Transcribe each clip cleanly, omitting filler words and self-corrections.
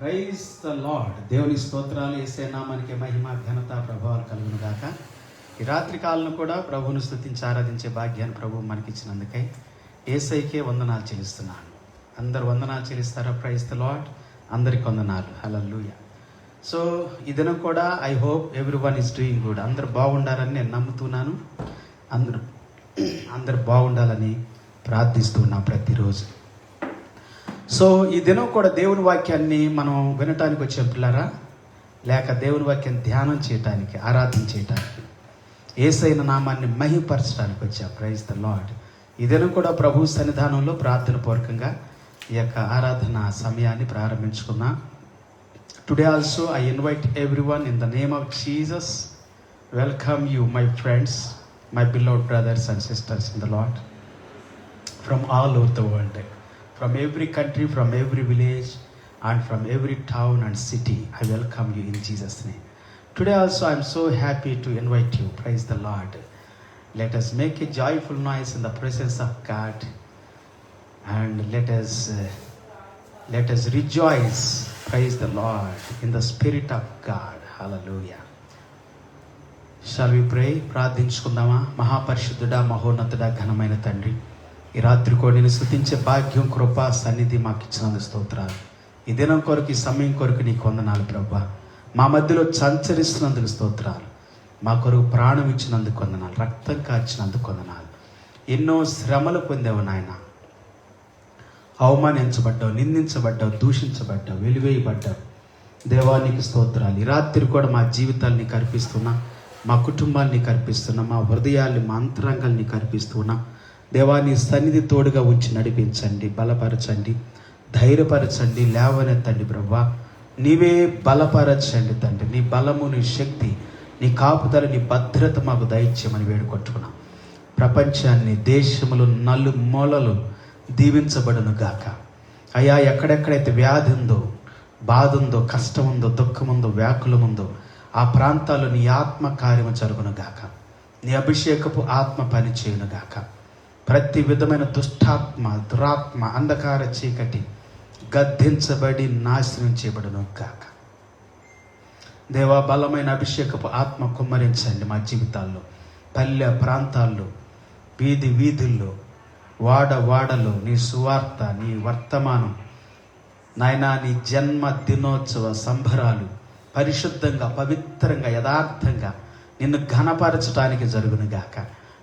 Praise the Lord. దేవుని స్తోత్రాలు. యేసే నామానికి మహిమ ఘనత ప్రభావాలు కలుగును గాక. ఈ రాత్రి కాలను కూడా ప్రభువును స్తుతించి ఆరాధించే భాగ్యాన్ని ప్రభువు మనకిచ్చినందుకై యేసయ్యకే వందనాలు చెల్లిస్తున్నాను. అందరు వందనాలు చెల్లిస్తారా? Praise the lord. అందరికి వందనాలు. హల్లెలూయా. సో ఈ దినం కూడా I hope every one is doing good. అందరు బాగుండాలని నేను నమ్ముతున్నాను. అందరు బాగుండాలని ప్రార్థిస్తున్నాం ప్రతిరోజు. సో ఈ దినం కూడా దేవుని వాక్యాన్ని మనం వినటానికి వచ్చే పిల్లరా, లేక దేవుని వాక్యాన్ని ధ్యానం చేయటానికి, ఆరాధన చేయటానికి, యేసయ్య నామాన్ని మహిమపరచడానికి వచ్చా. Praise the lord. ఈ దినం కూడా ప్రభు సన్నిధానంలో ప్రార్థన పూర్వకంగా ఈ యొక్క ఆరాధన సమయాన్ని ప్రారంభించుకున్నాం. Today also I invite everyone in the name of Jesus. Welcome you my friends, my beloved brothers and sisters in the Lord from all over the world. From every country, from every village, and from every town and city, I welcome you in Jesus' name. Today also I am so happy to invite you. Praise the Lord. Let us make a joyful noise in the presence of God, and let us rejoice. Praise the Lord in the Spirit of God. Hallelujah. Shall we pray? ప్రార్థించుకుందామా? మహాపరిశుద్ధుడా, మహోన్నతుడా, ఘనమైన తండ్రి, ఈ రాత్రి కూడా నేను స్తుతించే భాగ్యం, కృప, సన్నిధి మాకు ఇచ్చినందుకు స్తోత్రాలు. ఈ దినం కొరకు, ఈ సమయం కొరకు నీకు వందనాలు ప్రభువా. మా మధ్యలో సంచరిస్తున్నందుకు స్తోత్రాలు. మా కొరకు ప్రాణం ఇచ్చినందుకు వందనాలు, రక్తం కాచినందుకు వందనాలు. ఎన్నో శ్రమలు పొందావు నాయన. అవమానించబడ్డావు, నిందించబడ్డావు, దూషించబడ్డావు, వెలివేయబడ్డావు. దేవానికి స్తోత్రాలు. ఈ రాత్రి కూడా మా జీవితాన్ని కర్పిస్తున్నా, మా కుటుంబాన్ని కర్పిస్తున్నా, మా హృదయాల్ని, మా అంతరంగాల్ని కర్పిస్తున్నా. దేవాన్ని సన్నిధి తోడుగా ఉంచి నడిపించండి, బలపరచండి, ధైర్యపరచండి, లేవనెత్తండి ప్రభువా. నీవే బలపరచండి తండ్రి. నీ బలము, నీ శక్తి, నీ కాపుదల, నీ భద్రత మాకు దయచేయమని వేడుకుంటున్నాం. ప్రపంచాన్ని, దేశములు నలుమూలలు దీవించబడును గాక. అయ్యా, ఎక్కడెక్కడైతే వ్యాధి ఉందో, బాధ ఉందో, కష్టం ఉందో, దుఃఖం ఉందో, వ్యాకులం ఉందో, ఆ ప్రాంతాల్లో నీ ఆత్మ కార్యము జరుగును గాక. నీ అభిషేకపు ఆత్మ పని చేయును గాక. ప్రతి విధమైన దుష్టాత్మ, దురాత్మ, అంధకార చీకటి గద్దించబడి నాశనం చేయబడును గాక. దేవా, బలమైన అభిషేకపు ఆత్మ కుమ్మరించండి మా జీవితాల్లో. పల్లె ప్రాంతాల్లో, వీధి వీధుల్లో, వాడలో నీ సువార్త, నీ వర్తమానం నాయనా, నీ జన్మ దినోత్సవ సంబరాలు పరిశుద్ధంగా, పవిత్రంగా, యథార్థంగా నిన్ను ఘనపరచటానికి జరుగును గాక.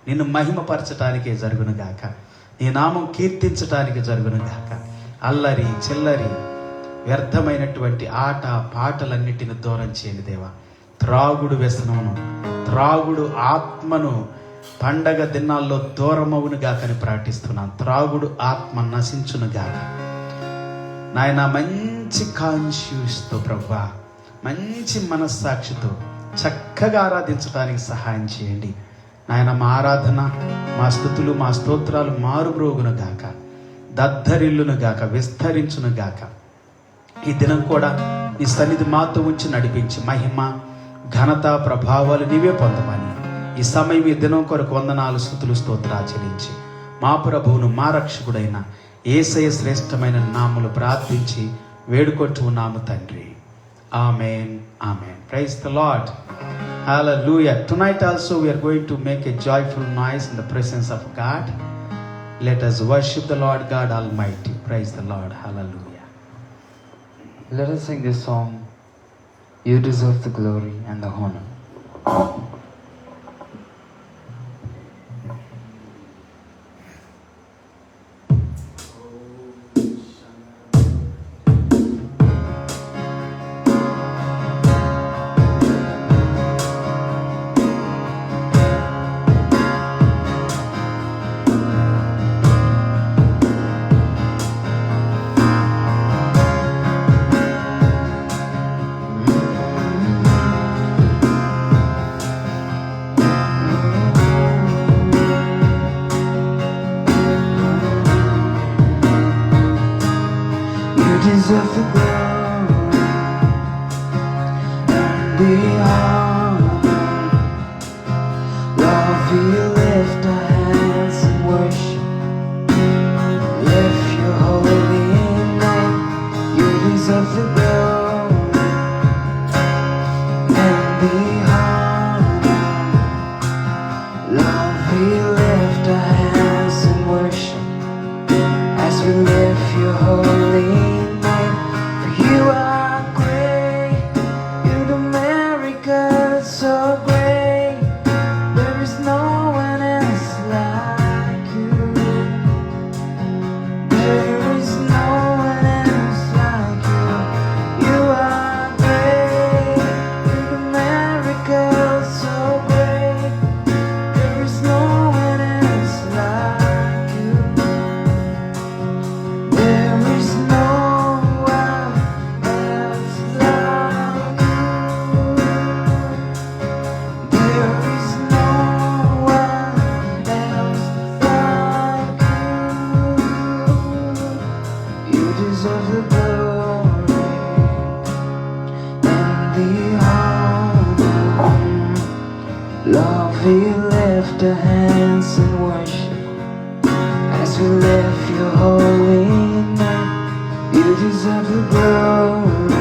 నిన్ను మహిమపరచటానికే జరుగును గాక. నీ నామం కీర్తించటానికి జరుగును గాక. అల్లరి చిల్లరి వ్యర్థమైనటువంటి ఆట పాటలన్నిటిని దూరం చేయండి దేవా. త్రాగుడు వ్యసనమును, త్రాగుడు ఆత్మను పండగ దినాల్లో దూరమవును గాకని ప్రార్థిస్తున్నాను. త్రాగుడు ఆత్మ నశించును గాక నాయన. మంచి కాన్షియస్తో ప్రభువా, మంచి మనస్సాక్షితో చక్కగా ఆరాధించడానికి సహాయం చేయండి నాయన. మా ఆరాధన, మా స్తుతులు, మా స్తోత్రాలు మారుమ్రోగును గాక, దద్దరిల్లును గాక, విస్తరించును గాక. ఈ దినం కూడా నీ సన్నిధి మాతో ఉంచి నడిపించి మహిమ, ఘనత, ప్రభావాలు నీవే పొందమని ఈ సమయం, ఈ దినం కొరకు వందనాలు, స్తుతులు, స్తోత్రాలు చెల్లించి మా ప్రభువును, మా రక్షకుడైన యేసయ్య శ్రేష్టమైన నామములు ప్రార్థించి వేడుకొంటున్నాము తండ్రి. ఆమేన్, ఆమేన్. Praise the Lord. Hallelujah. Tonight also we are going to make a joyful noise in the presence of God. Let us worship the Lord God Almighty. Praise the Lord. Hallelujah. Let us sing this song, You Deserve the Glory and the Honor. Deserve the glory and the honor. Lord, we lift our hands in worship. Lift your holy name. You deserve the glory. lift our hands in worship as we lift your holy name. You deserve the glory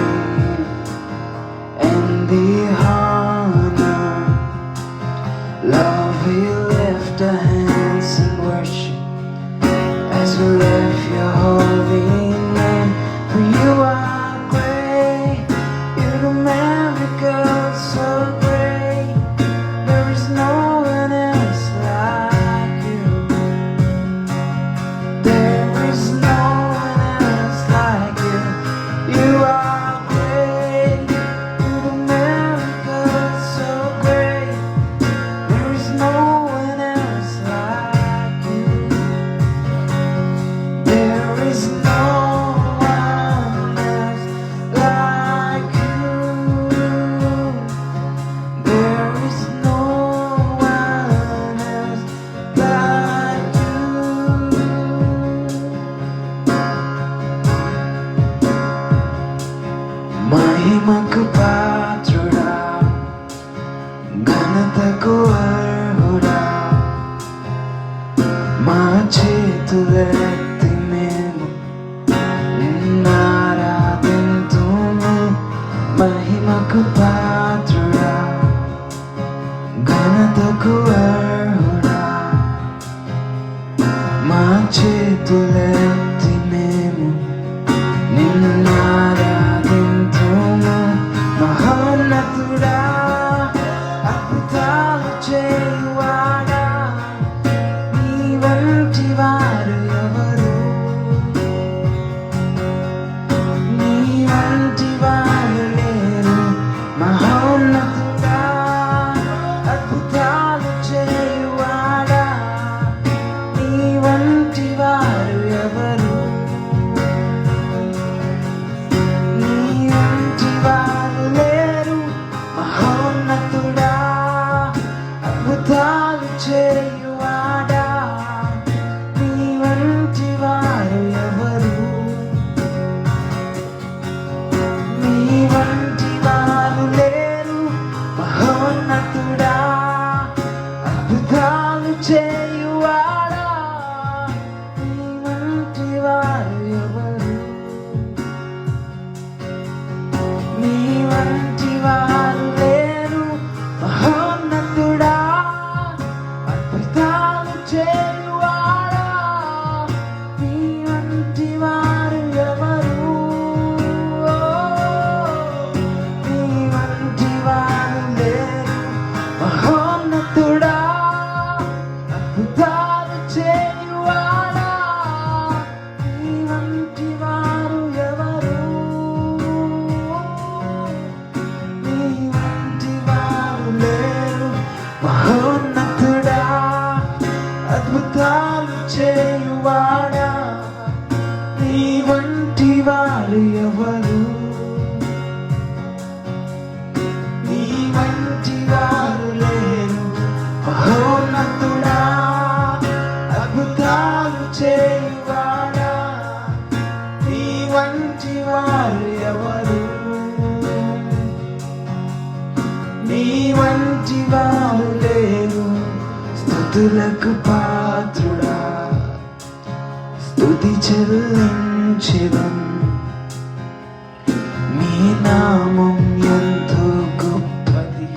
and the honor. Lord, we lift our hands in worship as we lift your holy name. For you are great, you do miracles so great. There is no one else like you. There is no one else like you. You are great, you do miracles so great. There is no one else like you. There is no one else like you. There is no one else like you. మహిమకు పాత్రుడా, ఘనతకు అర్హుడా, మా చేతులెత్తి మేము నిన్నారాధింతుము. మహిమకు పాత్రుడా, ఘనతకు అర్హుడా, మా చేతులెత్తి మేము నిన్నారాధింతుము. మహోన్నతుడా, అద్భుతాలు చేయువాడా, నీ వంటి వారు ఎవరు? నీ వంటి వారు లేరు. మహోన్నతుడా, అద్భుతాలు చేయువాడా, నీ వంటి వారు ఎవరు? నీ వంటి వారు లేరు. మహోన్నతుడా, అద్భుతాలు చేయువాడా, నీ వంటి వారు ఎవరు? నీ వంటి వారు లేరు. మహోన్నతుడా, అద్భుతాలు చేయువాడా, నీ వంటి వారు ఎవరు? నీ వంటి వారు లేరు. మహోన్నతుడా, అద్భుతాలు చేయువాడా, నీ వంటి వారు ఎవరు? నీ వంటి వారు లేరు. మహోన్నతుడా, అద్భుతాలు చేయువాడా, నీ వంటి వారు ఎవరు? నీ వంటి వారు లేరు. మహోన్నతుడా, అద్భుతాలు చేయువాడా, నీ వంటి వారు ఎవరు? నీ వంటి వారు లేరు. మహోన్నతుడా, అద్భుతాలు చేయువాడా, నీ వంటి వారు ఎవరు? నీ వంటి వారు లేరు. స్తుతులకు పాత్రుడా, స్తుతి చెల్లించెదం. మీ నామం ఎంతో గొప్పది,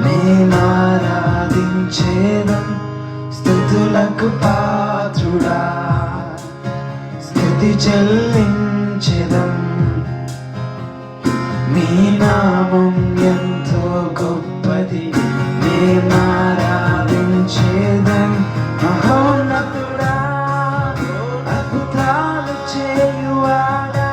మేమారాధించేదం. స్తుతులకు పాత్రుడా, స్తుతి చెల్లించెదం. మీ నామం ఎంతో గొప్పది, మేమారాధించేదం. మహోన్నతుడా, అద్భుతాలు చేయువాడా,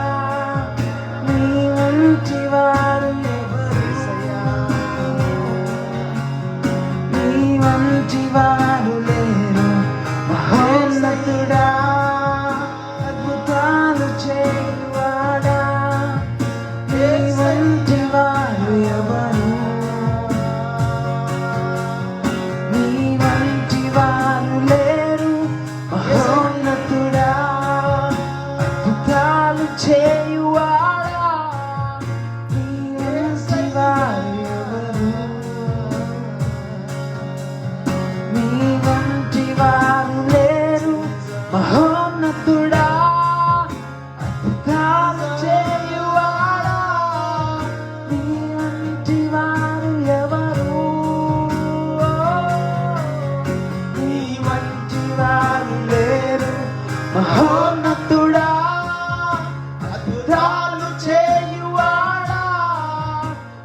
చేయువాడా,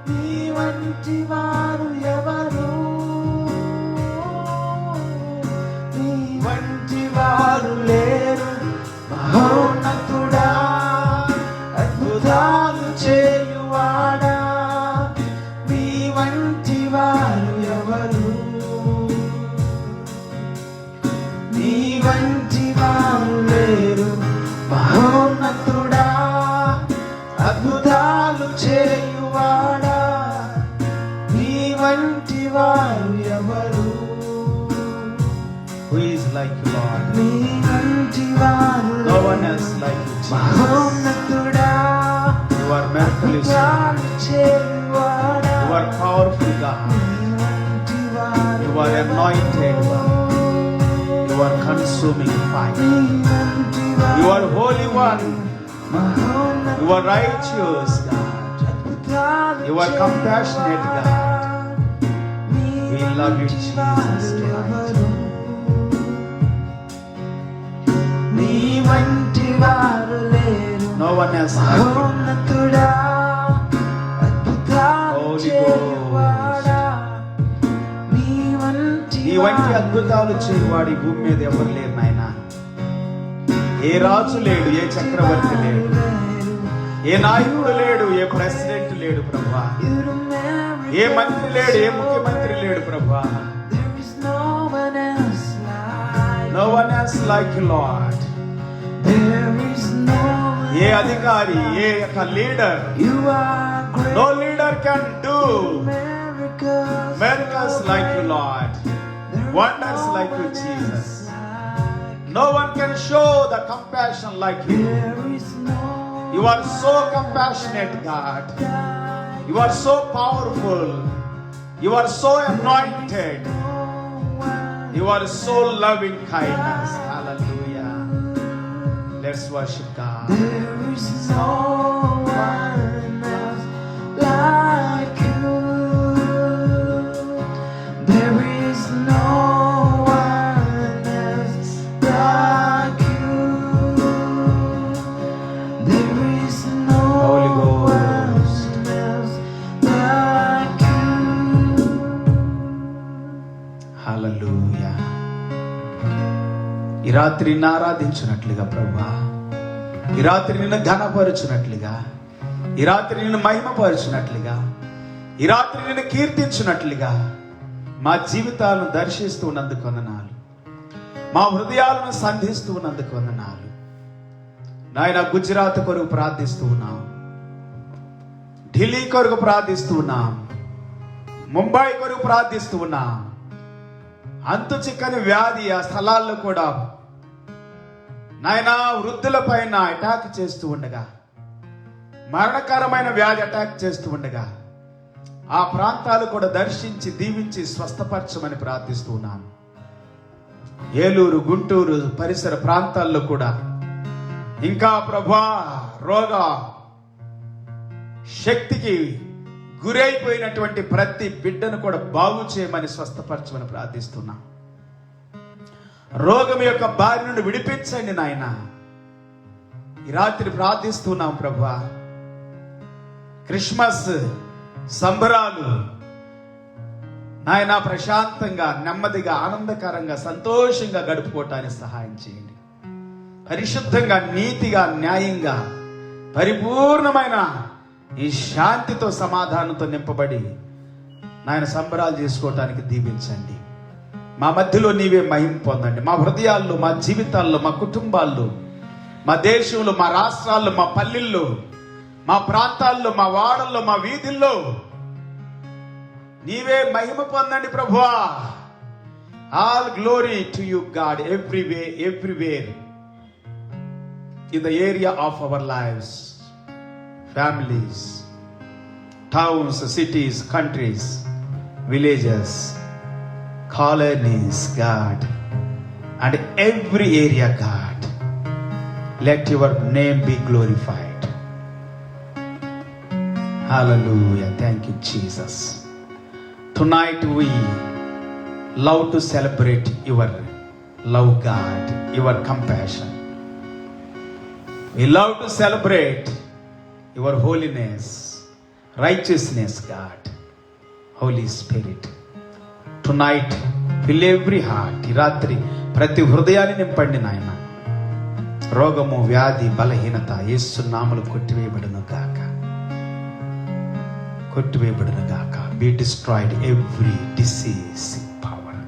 నీ వంటి వారు ఎవరు, నీ వంటి వారు లేరు. మహోన్నతుడా, అద్భుతాలు చేయువాడా, నీ వంటి వారు ఎవరు, నీ వంటి వారు లేరు. మహోన్నతుడా, అద్భుతాలు చేయువాడా, నీ వంటి వారు ఎవరు. Who is like you, Lord? నీ వంటి వారు no one else like you, Jesus. మహోన్నతుడా, you are miraculous, you are powerful God, you are anointed God, you are consuming fire, you are holy one, you are righteous God, you are compassionate God. We love you, Jesus, tonight. నీ వంటి వారు లేరు. No one else like you. మహోన్నతుడా, అద్భుతాలు చేయువాడా, నీ వంటి అద్భుతాలు చేయువాడు ఈ భూమి మీద ఎవరు లేరు నాయన. ఏ రాజు లేడు, ఏ చక్రవర్తి లేడు, ఏ నాయకుడు లేడు, ఏ ప్రెసిడెంట్ లేడు ప్రభువా, ఏ మంత్రి లేడు, ఏ ముఖ్యమంత్రి లేడు ప్రభువా. No one else like you, Lord. ఏ అధికారి, ఏ యొక్క leader, no leader can do miracles like you, Lord, wonders like you, Jesus. No one can show the compassion like you. You are so compassionate, God. You are so powerful. You are so anointed. You are so loving kindness. Hallelujah. Let's worship God. There is no one else like you. There is no one else like you. There is no one else like you. Hallelujah. ఈ రాత్రి నిన్ను ఆరాధించినట్లుగా ప్రభువా, ఈ రాత్రి నిన్ను ఘనపరచునట్లుగా, ఈ రాత్రి నిన్ను మహిమపరచునట్లుగా, ఈ రాత్రి నిన్ను కీర్తించినట్లుగా మా జీవితాలను దర్శిస్తూ ఉన్నందుకు వందనాలు, మా హృదయాలను సంధిస్తూ ఉన్నందుకు వందనాలు నాయన. గుజరాత్ కొరకు ప్రార్థిస్తూ ఉన్నాం, ఢిల్లీ కొరకు ప్రార్థిస్తూ ఉన్నాం, ముంబై కొరకు ప్రార్థిస్తూ ఉన్నాం. అంతు చిక్కని వ్యాధి ఆ స్థలాల్లో కూడా నాయన వృద్ధుల పైన అటాక్ చేస్తూ ఉండగా, మరణకరమైన వ్యాధి అటాక్ చేస్తూ ఉండగా ఆ ప్రాంతాలు కూడా దర్శించి దీవించి స్వస్థపరచమని ప్రార్థిస్తూ ఉన్నాను. ఏలూరు, గుంటూరు పరిసర ప్రాంతాల్లో కూడా ఇంకా ప్రభా రోగ శక్తికి గురైపోయినటువంటి ప్రతి బిడ్డను కూడా బాగు చేయమని స్వస్థపరచమని ప్రార్థిస్తున్నా. రోగం యొక్క బారి నుండి విడిపించండి నాయన. ఈ రాత్రి ప్రార్థిస్తున్నాం ప్రభువా, క్రిస్మస్ సంబరాలు నాయన ప్రశాంతంగా, నెమ్మదిగా, ఆనందకరంగా, సంతోషంగా గడుపుకోవటానికి సహాయం చేయండి. పరిశుద్ధంగా, నీతిగా, న్యాయంగా, పరిపూర్ణమైన ఈ శాంతితో, సమాధానంతో నింపబడి నాయన సంబరాలు చేసుకోవటానికి దీవించండి. మా మధ్యలో నీవే మహిమ పొందండి. మా హృదయాల్లో, మా జీవితాల్లో, మా కుటుంబాల్లో, మా దేశంలో, మా రాష్ట్రాల్లో, మా పల్లెల్లో, మా ప్రాంతాల్లో, మా వాడల్లో, మా వీధుల్లో నీవే మహిమ పొందండి ప్రభువా. All glory to you God everywhere in the area of our lives, families, towns, cities, countries, villages, colonies, God, and every area, God, let your name be glorified. Hallelujah. Thank you, Jesus. Tonight we love to celebrate your love, God, your compassion. We love to celebrate your holiness, righteousness God, Holy Spirit tonight fill every heart. ఈ రాత్రి ప్రతి హృదయాన్ని నింపండి నాయన. రోగము, వ్యాధి, బలహీనత యేసు నామములో కొట్టివేయబడును గాక, కొట్టివేయబడును గాక. Be destroyed every disease, power,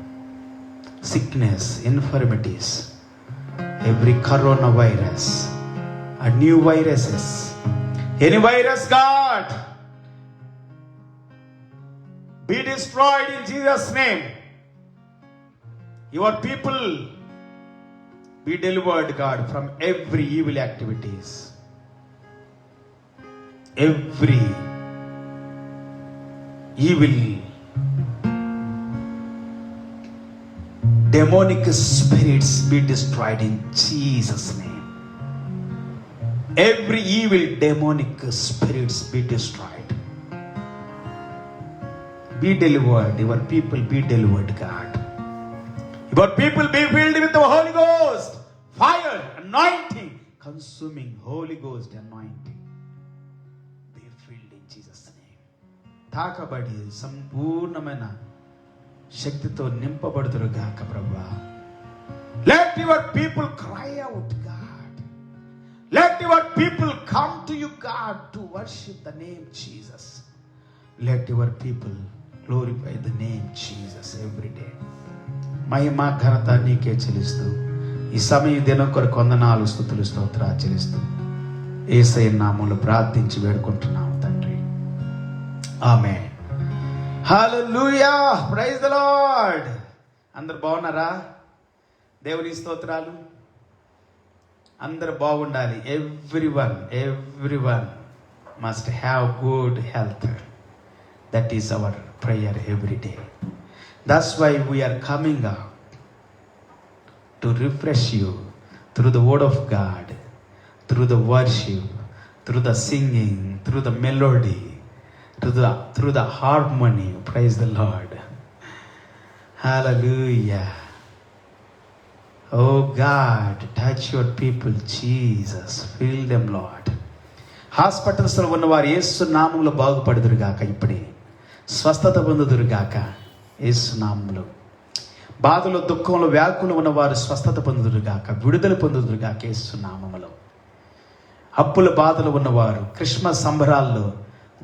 sickness, infirmities, every corona virus, a new viruses, any virus, God, be destroyed in Jesus' name. Your people be delivered, God, from every evil activities, every evil demonic spirits be destroyed in Jesus' name. Every evil demonic spirits be destroyed. Be delivered. Your people be delivered, God. Your people be filled with the Holy Ghost, fire, anointing, consuming Holy Ghost anointing. Be filled in Jesus' name. తాకబడి సంపూర్ణమైన శక్తితో నింపబడుదురు గాక ప్రభువా. Let your people cry out, God. Let your people come to you, God, to worship the name Jesus. Let your people glorify the name Jesus every day. మహిమ ఘనత నీకే చెల్లిస్తూ ఈ సమయం దినం కొరకు వందనాలు, స్తుతులు, స్తోత్రాలు చెల్లిస్తూ యేసయ్య నామములో ప్రార్థించి వేడుకుంటున్నాము తండ్రి. ఆమేన్. హల్లెలూయా. Praise the Lord. అందరు బాగున్నారా? దేవుని స్తోత్రాలు. అందరు బాగుండాలి. Everyone must have good health. That is our prayer every day. That's why we're coming out to refresh you through the word of God, through the worship, through the singing, through the melody, through the harmony. Praise the lord. హల్లెలూయా. Oh God, touch your people, Jesus. Fill them, Lord. హాస్పిటల్స్లో ఉన్నవారు యేసు నామములో బాగుపడుదురుగాక, ఇప్పుడే స్వస్థత పొందుదురుగాక యేసు నామములో. బాధలో, దుఃఖంలో, వ్యాకులు ఉన్నవారు స్వస్థత పొందుదురుగాక, విడుదల పొందుదురుగాక యేసు నామములో. అప్పుల బాధలు ఉన్నవారు, క్రిస్మస్ సంబరాల్లో,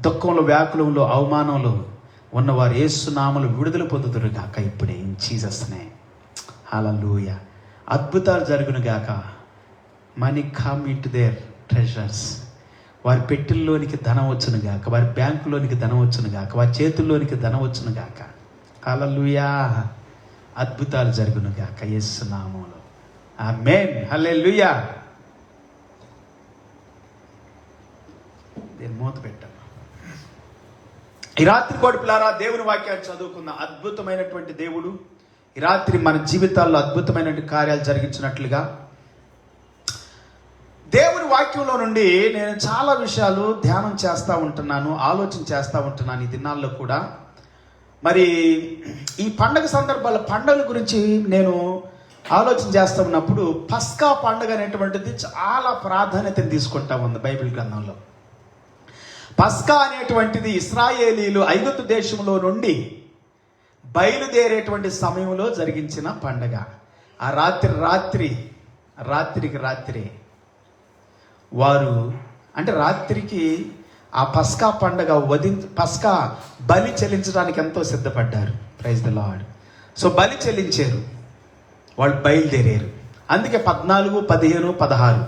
దుఃఖంలో, వ్యాకులంలో, అవమానంలో ఉన్నవారు యేసు నామములో విడుదల పొందుదురుగాక ఇప్పుడే, ఇన్ జీసస్ నేమ్. హల్లెలూయా. అద్భుతాలు జరుగును గాక. Money come into their treasures. వారి పెట్టెల్లోనికి ధనం వచ్చును గాక, వారి బ్యాంకులోనికి ధనం వచ్చును గాక, వారి చేతుల్లోనికి ధనం వచ్చును గాక. హల్లెలూయా. అద్భుతాలు జరుగును గాక యేసు నామములో. ఆమేన్. హల్లెలూయా. దీన్ని మూత పెట్టాను. ఈ రాత్రి కోడి పిల్లారా, దేవుని వాక్యాన్ని చదువుకున్న అద్భుతమైనటువంటి దేవుడు ఈ రాత్రి మన జీవితాల్లో అద్భుతమైన కార్యాలు జరిగించినట్లుగా దేవుని వాక్యంలో నుండి నేను చాలా విషయాలు ధ్యానం చేస్తూ ఉంటున్నాను, ఆలోచన చేస్తూ ఉంటున్నాను ఈ దినాల్లో కూడా. మరి ఈ పండగ సందర్భాల పండుగల గురించి నేను ఆలోచన చేస్తూ ఉన్నప్పుడు పస్కా పండుగ అనేటువంటిది చాలా ప్రాధాన్యతను తీసుకుంటా ఉంది బైబిల్ గ్రంథంలో. పస్కా అనేటువంటిది ఇశ్రాయేలీలు ఐగుప్తు దేశంలో నుండి బయలుదేరేటువంటి సమయంలో జరిగించిన పండగ. ఆ రాత్రికి వారు అంటే రాత్రికి ఆ పస్కా పండగ పస్కా బలి చెల్లించడానికి ఎంతో సిద్ధపడ్డారు. Praise the Lord. సో బలి చెల్లించారు, వాళ్ళు బయలుదేరారు. అందుకే 14, 15, 16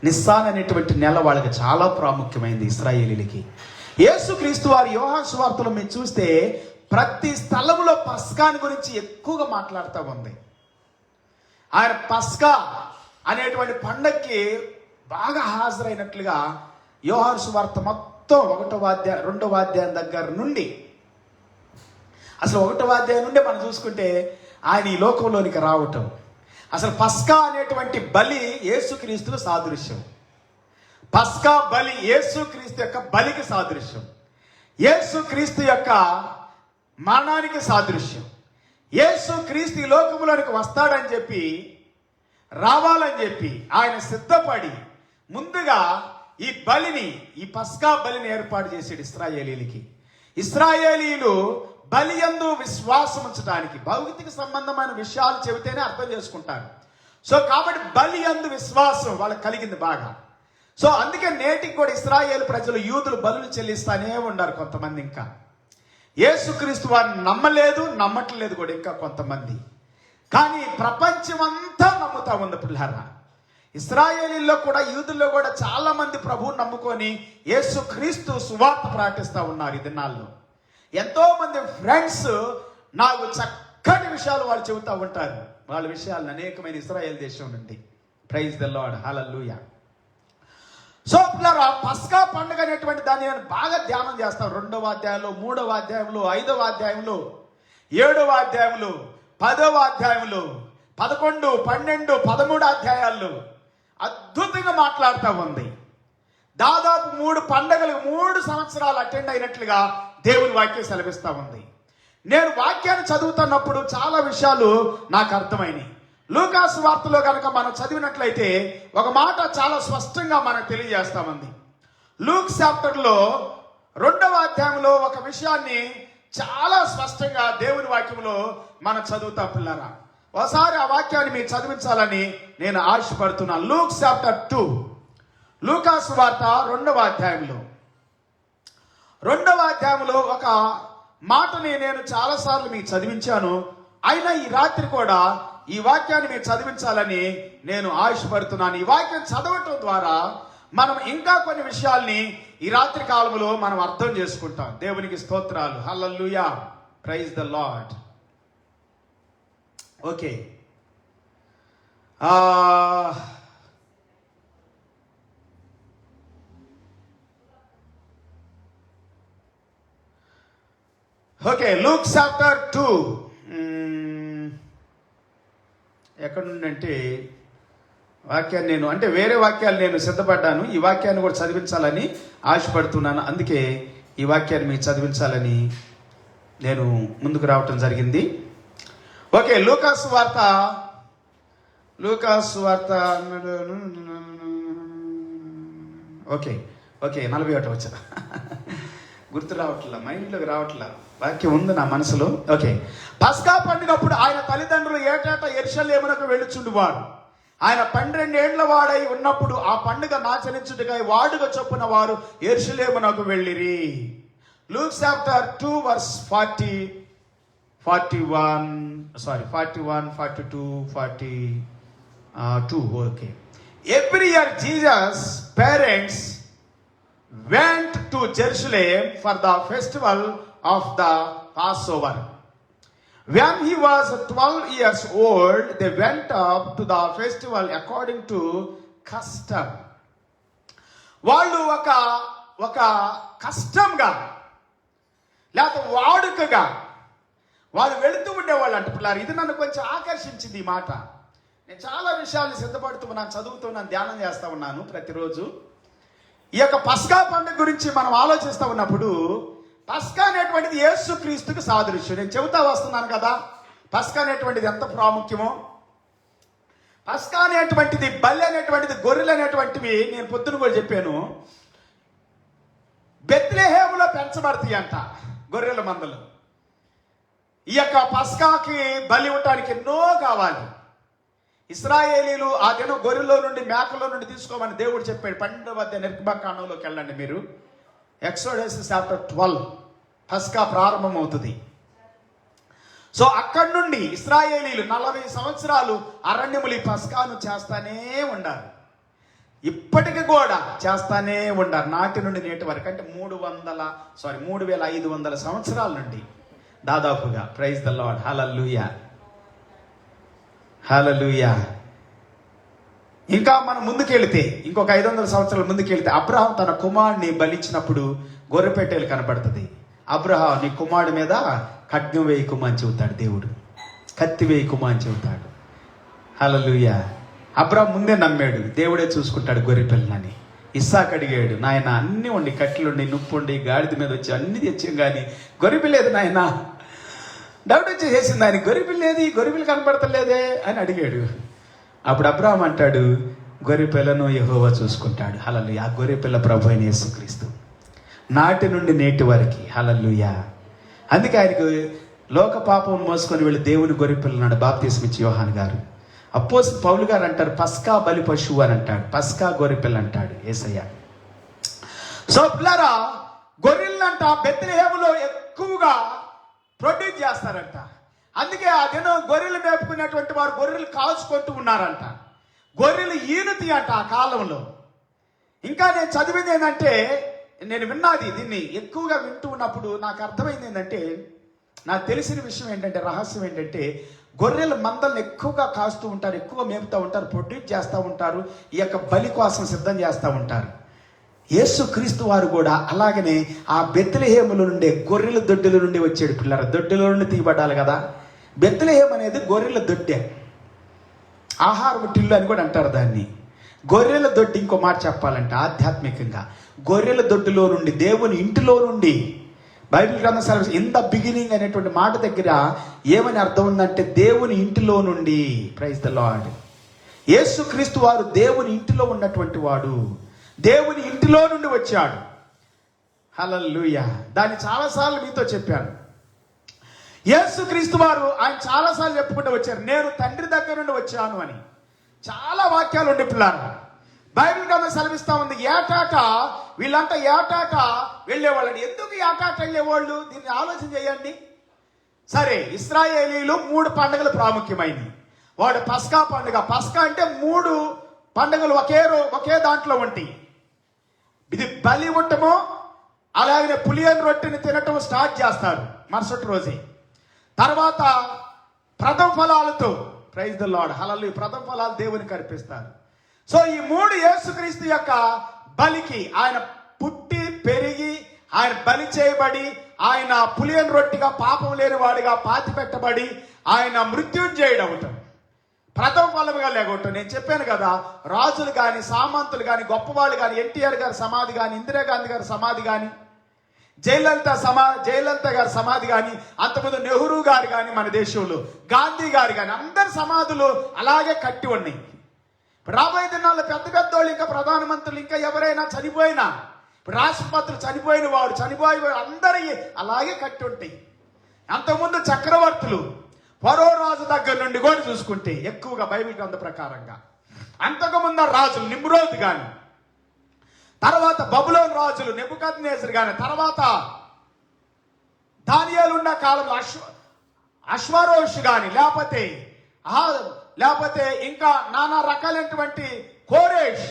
నిస్సాన్ అనేటువంటి నెల వాళ్ళకి చాలా ప్రాముఖ్యమైంది ఇశ్రాయేలీలకి. యేసుక్రీస్తు వారి యోహాను సువార్తలో మీరు చూస్తే ప్రతి స్థలంలో పస్కాని గురించి ఎక్కువగా మాట్లాడుతూ ఉంది. ఆయన పస్కా అనేటువంటి పండగకి బాగా హాజరైనట్లుగా యోహాను సువార్త మొత్తం 1వ అధ్యాయం 2వ అధ్యాయం దగ్గర నుండి, అసలు 1వ అధ్యాయం నుండి మనం చూసుకుంటే ఆయన ఈ లోకంలోనికి రావటం, అసలు పస్కా అనేటువంటి బలి యేసుక్రీస్తుకు సాదృశ్యం. పస్కా బలి యేసుక్రీస్తు యొక్క బలికి సాదృశ్యం, యేసుక్రీస్తు యొక్క మరణానికి సాదృశ్యం. యేసుక్రీస్తు ఈ లోకంలోనికి వస్తాడని చెప్పి, రావాలని చెప్పి ఆయన సిద్ధపడి ముందుగా ఈ బలిని, ఈ పస్కా బలిని ఏర్పాటు చేసాడు ఇశ్రాయేలీలకి. ఇశ్రాయేలీలు బలి యందు విశ్వాసం ఉంచడానికి, భౌతిక సంబంధమైన విషయాలు చెబితేనే అర్థం చేసుకుంటారు. సో కాబట్టి బలి యందు విశ్వాసం వాళ్ళకి కలిగింది బాగా. సో అందుకే నేటికి కూడా ఇశ్రాయేలు ప్రజలు, యూదులు బలులు చెల్లిస్తానే ఉన్నారు కొంతమంది. ఇంకా యేసుక్రీస్తు వారిని నమ్మట్లేదు కూడా ఇంకా కొంతమంది. కానీ ప్రపంచం అంతా నమ్ముతా ఉంది పిల్లారా. ఇశ్రాయేలీల్లో కూడా, యూదుల్లో కూడా చాలా మంది ప్రభువుని నమ్ముకొని యేసుక్రీస్తు సువార్త ప్రకటిస్తూ ఉన్నారు ఈ దినాల్లో. ఎంతో మంది ఫ్రెండ్స్ నాకు చక్కటి విషయాలు వాళ్ళు చెబుతూ ఉంటారు. వాళ్ళ విషయాలను అనేకమైన ఇశ్రాయేల్ దేశం నుండి. Praise the lord, hallelujah. So పిల్లరా, పస్కా పండుగ అనేటువంటి దాన్ని నేను బాగా ధ్యానం చేస్తాను. 2వ అధ్యాయంలో, 3వ అధ్యాయంలో, 5వ అధ్యాయంలో, 7వ అధ్యాయంలో, 10వ అధ్యాయంలో, 11, 12, 13 అధ్యాయాల్లో అద్భుతంగా మాట్లాడుతూ ఉంది. దాదాపు 3 పండుగలు 3 సంవత్సరాలు అటెండ్ అయినట్లుగా దేవుని వాక్యం సెలవిస్తూ ఉంది. నేను వాక్యాన్ని చదువుతున్నప్పుడు చాలా విషయాలు నాకు అర్థమైనాయి. లూకాసు వార్తలో కనుక మనం చదివినట్లయితే ఒక మాట చాలా స్పష్టంగా మనకు తెలియజేస్తామంది. లూక్ చాప్టర్లో 2వ అధ్యాయంలో ఒక విషయాన్ని చాలా స్పష్టంగా దేవుని వాక్యంలో మనం చదువుతాం పిల్లరా. ఒకసారి ఆ వాక్యాన్ని మీరు చదివించాలని నేను ఆశపడుతున్నాను. లూక్ చాప్టర్ 2, లూకాసు వార్త 2వ అధ్యాయంలో ఒక మాటని నేను చాలాసార్లు మీకు చదివించాను. అయినా ఈ రాత్రి కూడా ఈ వాక్యాన్ని మీరు చదివించాలని నేను ఆశపడుతున్నాను. ఈ వాక్యం చదవటం ద్వారా మనం ఇంకా కొన్ని విషయాల్ని ఈ రాత్రి కాలంలో మనం అర్థం చేసుకుంటాం. దేవునికి స్తోత్రాలు, హల్లెలూయా, praise the lord. Okay, Luke chapter 2 ఎక్కడ నుండంటే వాక్యాన్ని నేను వేరే వాక్యాలు నేను సిద్ధపడ్డాను. ఈ వాక్యాన్ని కూడా చదివించాలని ఆశపడుతున్నాను. అందుకే ఈ వాక్యాన్ని మీకు చదివించాలని నేను ముందుకు రావటం జరిగింది. ఓకే, లూకాసు వార్త 41 వచ్చిన గుర్తు రావట్లా, మైండ్లోకి రావట్లా, వాక్యం ఉంది నా మనసులో. ఓకే, పస్కా పండుగప్పుడు ఆయన తల్లిదండ్రులు ఏటేటా యెరూషలేమునకు వెళ్ళుచుండువారు. ఆయన 12 ఏండ్ల వాడై ఉన్నప్పుడు ఆ పండుగ ఆచరించుటకై వాడుక చొప్పున వారు యెరూషలేమునకు వెళ్ళిరి. Luke chapter 2 verse 41, 42, 42. Okay, every year Jesus parents went to Jerusalem for the festival of the Passover. When he was 12 years old, they went up to the festival according to custom. వాళ్ళు ఒక కష్టంగా లేకపోతే వాడుకగా వాళ్ళు వెళుతూ ఉండేవాళ్ళు అంట పిల్లలు. ఇది నన్ను కొంచెం ఆకర్షించింది ఈ మాట. నేను చాలా విషయాలు సిద్ధపడుతున్నాను, చదువుతున్నాను, ధ్యానం చేస్తూ ఉన్నాను ప్రతిరోజు. ఈ యొక్క పస్కా పండుగ గురించి మనం ఆలోచిస్తూ ఉన్నప్పుడు పస్కా అనేటువంటిది యేసుక్రీస్తుకి సాదృశ్యం. నేను చెబుతా వస్తున్నాను కదా పస్కా అనేటువంటిది ఎంత ప్రాముఖ్యమో. పస్కా అనేటువంటిది, బలి అనేటువంటిది, గొర్రెలు అనేటువంటివి నేను పొద్దున కూడా చెప్పాను. బెత్లెహేములో పెంచబడతాయి అంట గొర్రెల మందలు. ఈ యొక్క పస్కాకి బలి ఇవ్వటానికి ఎన్నో కావాలి. ఇశ్రాయేలీలు ఆ దినం గొర్రెలో నుండి, మేకలో నుండి తీసుకోమని దేవుడు చెప్పాడు. 12వ అధ్యాయం నిర్గమకాండంలోకి వెళ్ళండి మీరు. ఎక్సోడస్ చాప్టర్ 12 పస్కా ప్రారంభమవుతుంది. సో అక్కడి నుండి ఇశ్రాయేలీలు 40 సంవత్సరాలు అరణ్యములు ఈ పస్కాను చేస్తానే ఉండారు. ఇప్పటికి కూడా చేస్తానే ఉండారు, నాటి నుండి నేటి వరకు. అంటే 3500 సంవత్సరాల నుండి దాదాపుగా. ప్రైజ్ ద లార్డ్, హల్లెలూయా, హల్లెలూయా. ఇంకా మనం ముందుకెళ్తే ఇంకొక 500 సంవత్సరాల ముందుకెళ్తే అబ్రహాం తన కుమారుడిని బలిచ్చినప్పుడు గొర్రెపెట్టేలు కనపడుతుంది. అబ్రహాం, నీ కుమారుడి మీద ఖడ్గం వేయకుమా అని చెబుతాడు దేవుడు, కత్తి వేయకుమా అని చెబుతాడు. హల్లెలూయా. అబ్రహాం ముందే నమ్మాడు, దేవుడే చూసుకుంటాడు గొర్రెపిల్లని. ఇస్సాకు అడిగాడు, నాయన అన్నీ ఉండి, కట్టెలుండి, నుప్పుండి, గాడిద మీద వచ్చి అన్ని తెచ్చాం కానీ గొర్రెపిల్లేదు నాయన. డౌట్ వచ్చేసేసింది ఆయన, గొర్రెపిల్లేది, గొర్రెపిల్ల కనపడతలేదే అని అడిగాడు. అప్పుడు అబ్రహాం అంటాడు, గొర్రె పిల్లను యెహోవా చూసుకుంటాడు. హల్లెలూయా. ఆ గొర్రె పిల్ల ప్రభు అయిన యేసుక్రీస్తు నాటి నుండి నేటి వరకు. హల్లెలూయా. అందుకే ఆయనకు లోక పాపం మోసుకొని వెళ్ళి దేవుని గొర్రె పిల్లనాడు బాప్తిస్మ ఇచ్చి యోహాను గారు. అపోస్తలుడు పౌలు గారు అంటారు పస్కా బలి పశువు అని అంటాడు, పస్కా గొర్రె పిల్ల అంటాడు యేసయ్య. సో పిల్లరా, గొర్రెలంట బెత్లెహేములో ఎక్కువగా ప్రొడ్యూస్ చేస్తారంట. అందుకే ఆ దినం గొర్రెలు మేపుకునేటువంటి వారు గొర్రెలు కాల్చుకుంటూ ఉన్నారంట. గొర్రెలు ఈనుతి అంట ఆ కాలంలో. ఇంకా నేను చదివింది ఏంటంటే, నేను విన్నది దీన్ని ఎక్కువగా వింటూ ఉన్నప్పుడు నాకు అర్థమైంది ఏంటంటే, నాకు తెలిసిన విషయం ఏంటంటే, రహస్యం ఏంటంటే, గొర్రెల మందలను ఎక్కువగా కాస్తూ ఉంటారు, ఎక్కువ మేపుతూ ఉంటారు, ప్రొడ్యూస్ చేస్తూ ఉంటారు, ఈ యొక్క బలి కోసం సిద్ధం చేస్తూ ఉంటారు. యేసుక్రీస్తు వారు కూడా అలాగనే ఆ బెత్లెహేముల నుండి గొర్రెల దొడ్డుల నుండి వచ్చాడు. పిల్లల దొడ్డుల నుండి తీయబడాలి కదా. బెత్లెహేము అనేది గొర్రెల దొడ్డే, ఆహారపు టిల్లు అని కూడా అంటారు దాన్ని. గొర్రెల దొడ్డి, ఇంకో మాట చెప్పాలంటే ఆధ్యాత్మికంగా గొర్రెల దొడ్డులో నుండి, దేవుని ఇంటిలో నుండి, బైబిల్ గ్రంథం సెలవు ఇన్ ద బిగినింగ్ అనేటువంటి మాట దగ్గర ఏమని అర్థం ఉందంటే దేవుని ఇంటిలో నుండి. Praise the lord. యేసుక్రీస్తు వారు దేవుని ఇంటిలో ఉన్నటువంటి వాడు, దేవుని ఇంటిలో నుండి వచ్చాడు. హల్లెలూయా. దాన్ని చాలాసార్లు మీతో చెప్పాను. యేసుక్రీస్తు వారు ఆయన చాలాసార్లు చెప్పుకుంటూ వచ్చారు, నేను తండ్రి దగ్గర నుండి వచ్చాను అని. చాలా వాక్యాలు ఉండే పిల్లలు బైబిల్ గ్రంథం సెలవిస్తా ఉంది. ఏటాట వీళ్ళంతా ఏటాట వెళ్ళేవాళ్ళని. ఎందుకు ఏటాట వెళ్ళేవాళ్ళు? దీన్ని ఆలోచన చేయండి. సరే, ఇశ్రాయేలీలు 3 పండుగలు ప్రాముఖ్యమైనవి. వాడు పస్కా పండుగ. పస్కా అంటే 3 పండుగలు ఒకే దాంట్లో ఉంటాయి. ఇది బలి ఇవ్వటము, అలాగే పులియన్ రొట్టెని తినటం స్టార్ట్ చేస్తారు మరుసటి రోజే. తర్వాత ప్రథమ ఫలాలతో, ప్రైజ్ ద లార్డ్, హల్లెలూయా, ప్రథమ ఫలాలు దేవునికి అర్పిస్తారు. సో ఈ 3 యేసుక్రీస్తు యొక్క బలికి, ఆయన పుట్టి పెరిగి ఆయన బలి చేయబడి, ఆయన పులియన్ రొట్టిగా పాపం లేని వాడిగా పాతి పెట్టబడి, ఆయన మృత్యుంజయుడు అవటం, ప్రథమ ఫలముగా లేగొట్టం. నేను చెప్పాను కదా, రాజులు కానీ, సామంతులు కానీ, గొప్పవాళ్ళు కానీ, ఎన్టీఆర్ గారి సమాధి కానీ, ఇందిరాగాంధీ గారి సమాధి కానీ, జయలలిత గారి సమాధి కానీ, అంతకుముందు నెహ్రూ గారు కానీ, మన దేశంలో గాంధీ గారు కానీ, అందరి సమాధులు అలాగే కట్టి ఉన్నాయి. రాబోయే దినాల్లో పెద్ద పెద్దోళ్ళు, ఇంకా ప్రధానమంత్రులు, ఇంకా ఎవరైనా చనిపోయినా, రాష్ట్రపతులు చనిపోయిన వారు, చనిపోయే అందరి అలాగే కట్టి ఉంటాయి. అంతకుముందు చక్రవర్తులు, ఫరో రాజు దగ్గర నుండి కూడా చూసుకుంటే ఎక్కువగా బైబిల్ గ్రంథ ప్రకారంగా, అంతకుముందు రాజులు నిమ్రోద్ కానీ, తర్వాత బబులోన్ రాజులు నెబుకద్నెజర్ కానీ, తర్వాత దానియేలు ఉన్న కాలంలో అశ్వరోష్ కానీ, లేకపోతే ఇంకా నానా రకాలైనటువంటి కోరేష్,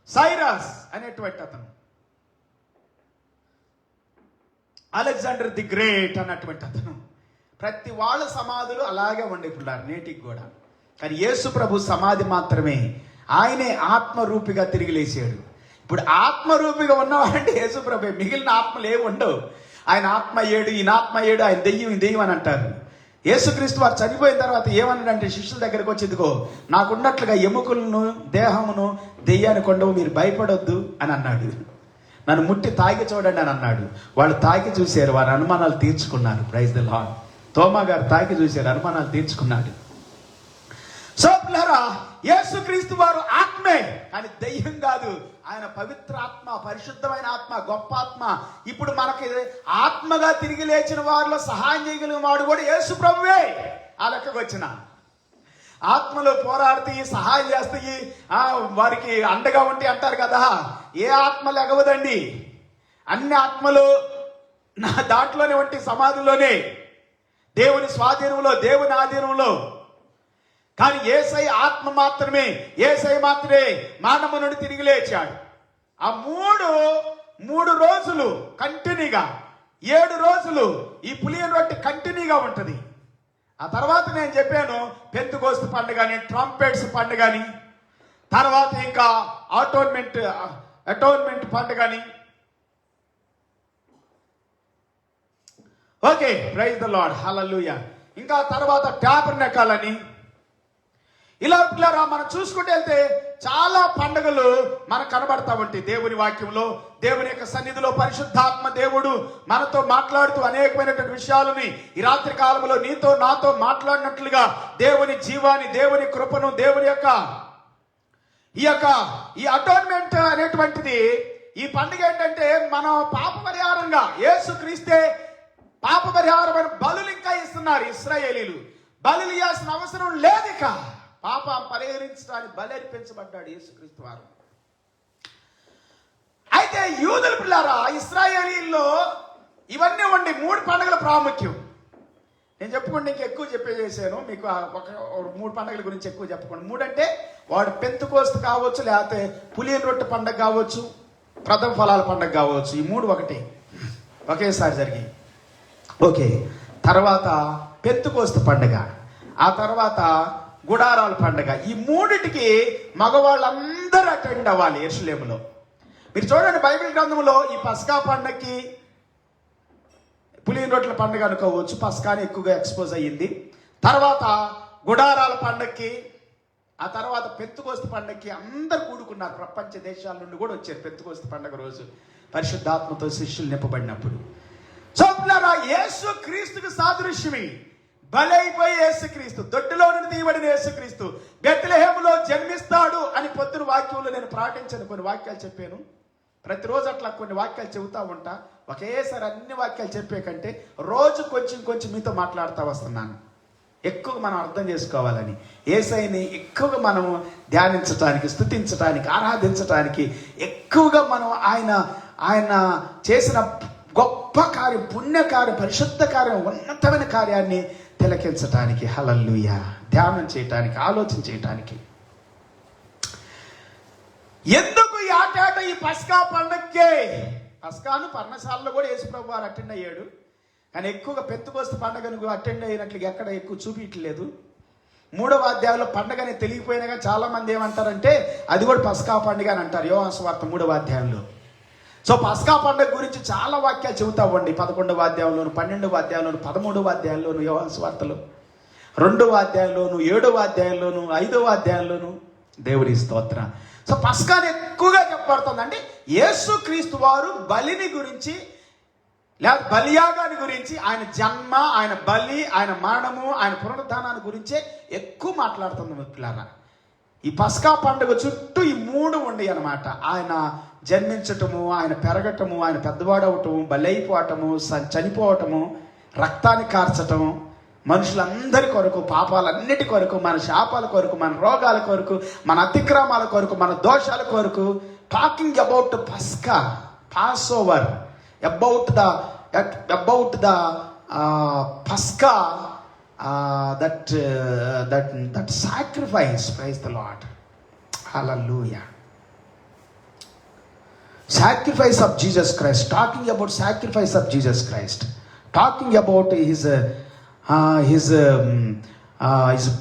సైరస్ అనేటువంటి అతను, అలెగ్జాండర్ ది గ్రేట్ అన్నటువంటి అతను, ప్రతి వాళ్ళ సమాధులు అలాగే ఉండిపోయారు నేటికి కూడా. కానీ యేసు ప్రభు సమాధి మాత్రమే, ఆయనే ఆత్మరూపిగా తిరిగి లేచాడు. ఇప్పుడు ఆత్మరూపిగా ఉన్నవాడంటే యేసు ప్రభు, మిగిలిన ఆత్మలు ఏమి ఉండవు. ఆయన ఆత్మ ఏడు, ఈయన ఆత్మ ఏడు, ఆయన దెయ్యం ఈ దెయ్యం అని అంటారు. యేసుక్రీస్తు వారు చనిపోయిన తర్వాత ఏమన్నాడంటే శిష్యుల దగ్గరకు వచ్చి, ఇదిగో నాకున్నట్లుగా ఎముకలను దేహమును దెయ్యాన్ని కొండవు, మీరు భయపడొద్దు అని అన్నాడు. నన్ను ముట్టి తాకి చూడండి అని అన్నాడు. వాళ్ళు తాకి చూశారు, వారి అనుమానాలు తీర్చుకున్నారు. Praise the lord. తోమా గారు తాకి చూశారు, అనుమానాలు తీర్చుకున్నాడు. సో పిల్లరా, యేసుక్రీస్తు వారు ఆత్మే, కానీ దెయ్యం కాదు. ఆయన పవిత్ర ఆత్మ, పరిశుద్ధమైన ఆత్మ, గొప్ప ఆత్మ. ఇప్పుడు మనకి ఆత్మగా తిరిగి లేచిన వారిలో సహాయం చేయగలిగిన వాడు కూడా యేసు ప్రభువే. ఆ లెక్కకు వచ్చిన ఆత్మలు పోరాడుతాయి, సహాయం చేస్తాయి, వారికి అండగా ఉంటాయి అంటారు కదా. ఏ ఆత్మ లెగవదండి. అన్ని ఆత్మలు నా దాంట్లోనే ఉంటాయి, సమాధిలోనే, దేవుని స్వాధీనంలో, దేవుని ఆధీనంలో. కానీ యేసయ్య ఆత్మ మాత్రమే, యేసయ్య మాత్రమే మానవ నుండి తిరిగి లేచాడు. ఆ మూడు రోజులు కంటిన్యూగా, 7 రోజులు ఈ పులియన్ రొట్టె కంటిన్యూగా ఉంటుంది. ఆ తర్వాత నేను చెప్పాను పెంతెకోస్తు పండుగని, ట్రంపెట్స్ పండుగని, తర్వాత ఇంకా అటోన్మెంట్ పండుగని. ఓకే, ప్రైజ్ ద లార్డ్, హల్లెలూయా. ఇంకా తర్వాత టాబర్నకల్ అని, ఇలా మనం చూసుకుంటూ వెళ్తే చాలా పండుగలు మనకు కనబడతా ఉంటాయి దేవుని వాక్యంలో. దేవుని యొక్క సన్నిధిలో పరిశుద్ధాత్మ దేవుడు మనతో మాట్లాడుతూ అనేకమైనటువంటి విషయాలని ఈ రాత్రి కాలంలో నీతో నాతో మాట్లాడినట్లుగా దేవుని జీవాన్ని, దేవుని కృపను, దేవుని యొక్క ఈ అటోన్మెంట్ అనేటువంటిది, ఈ పండుగ ఏంటంటే మనం పాప పరిహారంగా యేసుక్రీస్తే పాప పరిహారమైన బలులు ఇంకా ఇస్తున్నారు ఇశ్రాయేలీలు. బలులు ఇవ్వాల్సిన అవసరం లేదు, ఇక పాపం పరిహరించడానికి బలి అర్పించబడ్డాడు యేసుక్రీస్తు వారు. అయితే యూదుల పిల్లారా, ఇశ్రాయేలీల్లో ఇవన్నీ ఉండి 3 పండుగల ప్రాముఖ్యం. నేను చెప్పుకోండి, ఇంకా ఎక్కువ చెప్పేసాను మీకు. ఒక 3 పండుగల గురించి ఎక్కువ చెప్పుకోండి. 3 అంటే వాడు పెంతుకోస్తు కావచ్చు, లేకపోతే పులియన్ రొట్టె పండుగ కావచ్చు, ప్రథమ ఫలాల పండుగ కావచ్చు. ఈ 3 ఒకటే, ఒకేసారి జరిగి. ఓకే, తర్వాత పెంతుకోస్తు పండుగ, ఆ తర్వాత గుడారాల పండుగ. ఈ 3టికి మగవాళ్ళందరూ అటెండ్ అవ్వాలి యెరూషలేములో. మీరు చూడండి బైబిల్ గ్రంథంలో ఈ పస్కా పండుగకి, పులియన్ రొట్టెల పండుగ అనుకోవచ్చు, పస్కాని ఎక్కువగా ఎక్స్పోజ్ అయ్యింది. తర్వాత గుడారాల పండుగకి, ఆ తర్వాత పెంతుకోస్తు పండుగకి అందరు కూడుకున్నారు. ప్రపంచ దేశాల నుండి కూడా వచ్చారు పెంతుకోస్తు పండుగ రోజు, పరిశుద్ధాత్మతో శిష్యులు నింపబడినప్పుడు. సో యేసు క్రీస్తుకు సాదృశ్యమి బలైపోయి యేసుక్రీస్తు, దొడ్డిలో నుండి తీయబడిన యేసుక్రీస్తు బెత్లెహేములో జన్మిస్తాడు అని పొద్దున వాక్యంలో నేను ప్రకటించాను. కొన్ని వాక్యాలు చెప్పాను. ప్రతిరోజు అట్లా కొన్ని వాక్యాలు చెబుతా ఉంటా. ఒకేసారి అన్ని వాక్యాలు చెప్పే కంటే రోజు కొంచెం మీతో మాట్లాడుతూ వస్తున్నాను. ఎక్కువగా మనం అర్థం చేసుకోవాలని, యేసయ్యని ఎక్కువగా మనం ధ్యానించటానికి, స్తుతించటానికి, ఆరాధించటానికి, ఎక్కువగా మనం ఆయన చేసిన గొప్ప కార్యం, పుణ్యకార్యం, పరిశుద్ధ కార్యం, ఉన్నతమైన కార్యాన్ని తిలకించటానికి, హల్లెలూయా, ధ్యానం చేయటానికి, ఆలోచన చేయటానికి. ఎందుకు ఈ ఆటాట ఈ పస్కా పండగకే? పస్కాను పర్ణశాలలో కూడా యేసుప్రభు వారు అటెండ్ అయ్యాడు, కానీ ఎక్కువగా పెంతుకోస్తు పండుగను అటెండ్ అయినట్లుగా ఎక్కడ ఎక్కువ చూపించట్లేదు. 3వ అధ్యాయంలో పండుగని తెలియపోయినా కానీ చాలా మంది ఏమంటారంటే అది కూడా పస్కా పండుగ అని అంటారు. యోహాను సువార్త 3వ అధ్యాయంలో. సో పస్కా పండుగ గురించి చాలా వాక్యాలు చెబుతా ఉండి 11వ అధ్యాయంలోను, 12వ అధ్యాయంలోను, 13వ అధ్యాయంలోను, యోహాను సువార్తలో 2వ అధ్యాయంలోను, 7వ అధ్యాయంలోను, 5వ అధ్యాయంలోను. దేవుడి స్తోత్రం. సో పస్కాని ఎక్కువగా చెప్పబడుతుంది. అంటే యేసుక్రీస్తు వారు బలిని గురించి, లేదా బలియాగాని గురించి, ఆయన జన్మ, ఆయన బలి, ఆయన మరణము, ఆయన పునరుద్ధానాన్ని గురించే ఎక్కువ మాట్లాడుతుంది మిత్రులారా. ఈ పస్కా పండుగ చుట్టూ ఈ 3 ఉండి అన్నమాట. ఆయన జన్మించటము, ఆయన పెరగటము, ఆయన పెద్దవాడవటము, బలైపోవటము, చనిపోవటము, రక్తాన్ని కార్చటం, మనుషులందరి కొరకు, పాపాలన్నిటి కొరకు, మన శాపాల కొరకు, మన రోగాల కొరకు, మన అతిక్రమాల కొరకు, మన దోషాల కొరకు. టాకింగ్ అబౌట్ పస్కా, pass over, about the Pascha, that sacrifice. Praise the Lord, hallelujah. Sacrifice of Jesus Christ. Talking about sacrifice of Jesus Christ, talking about his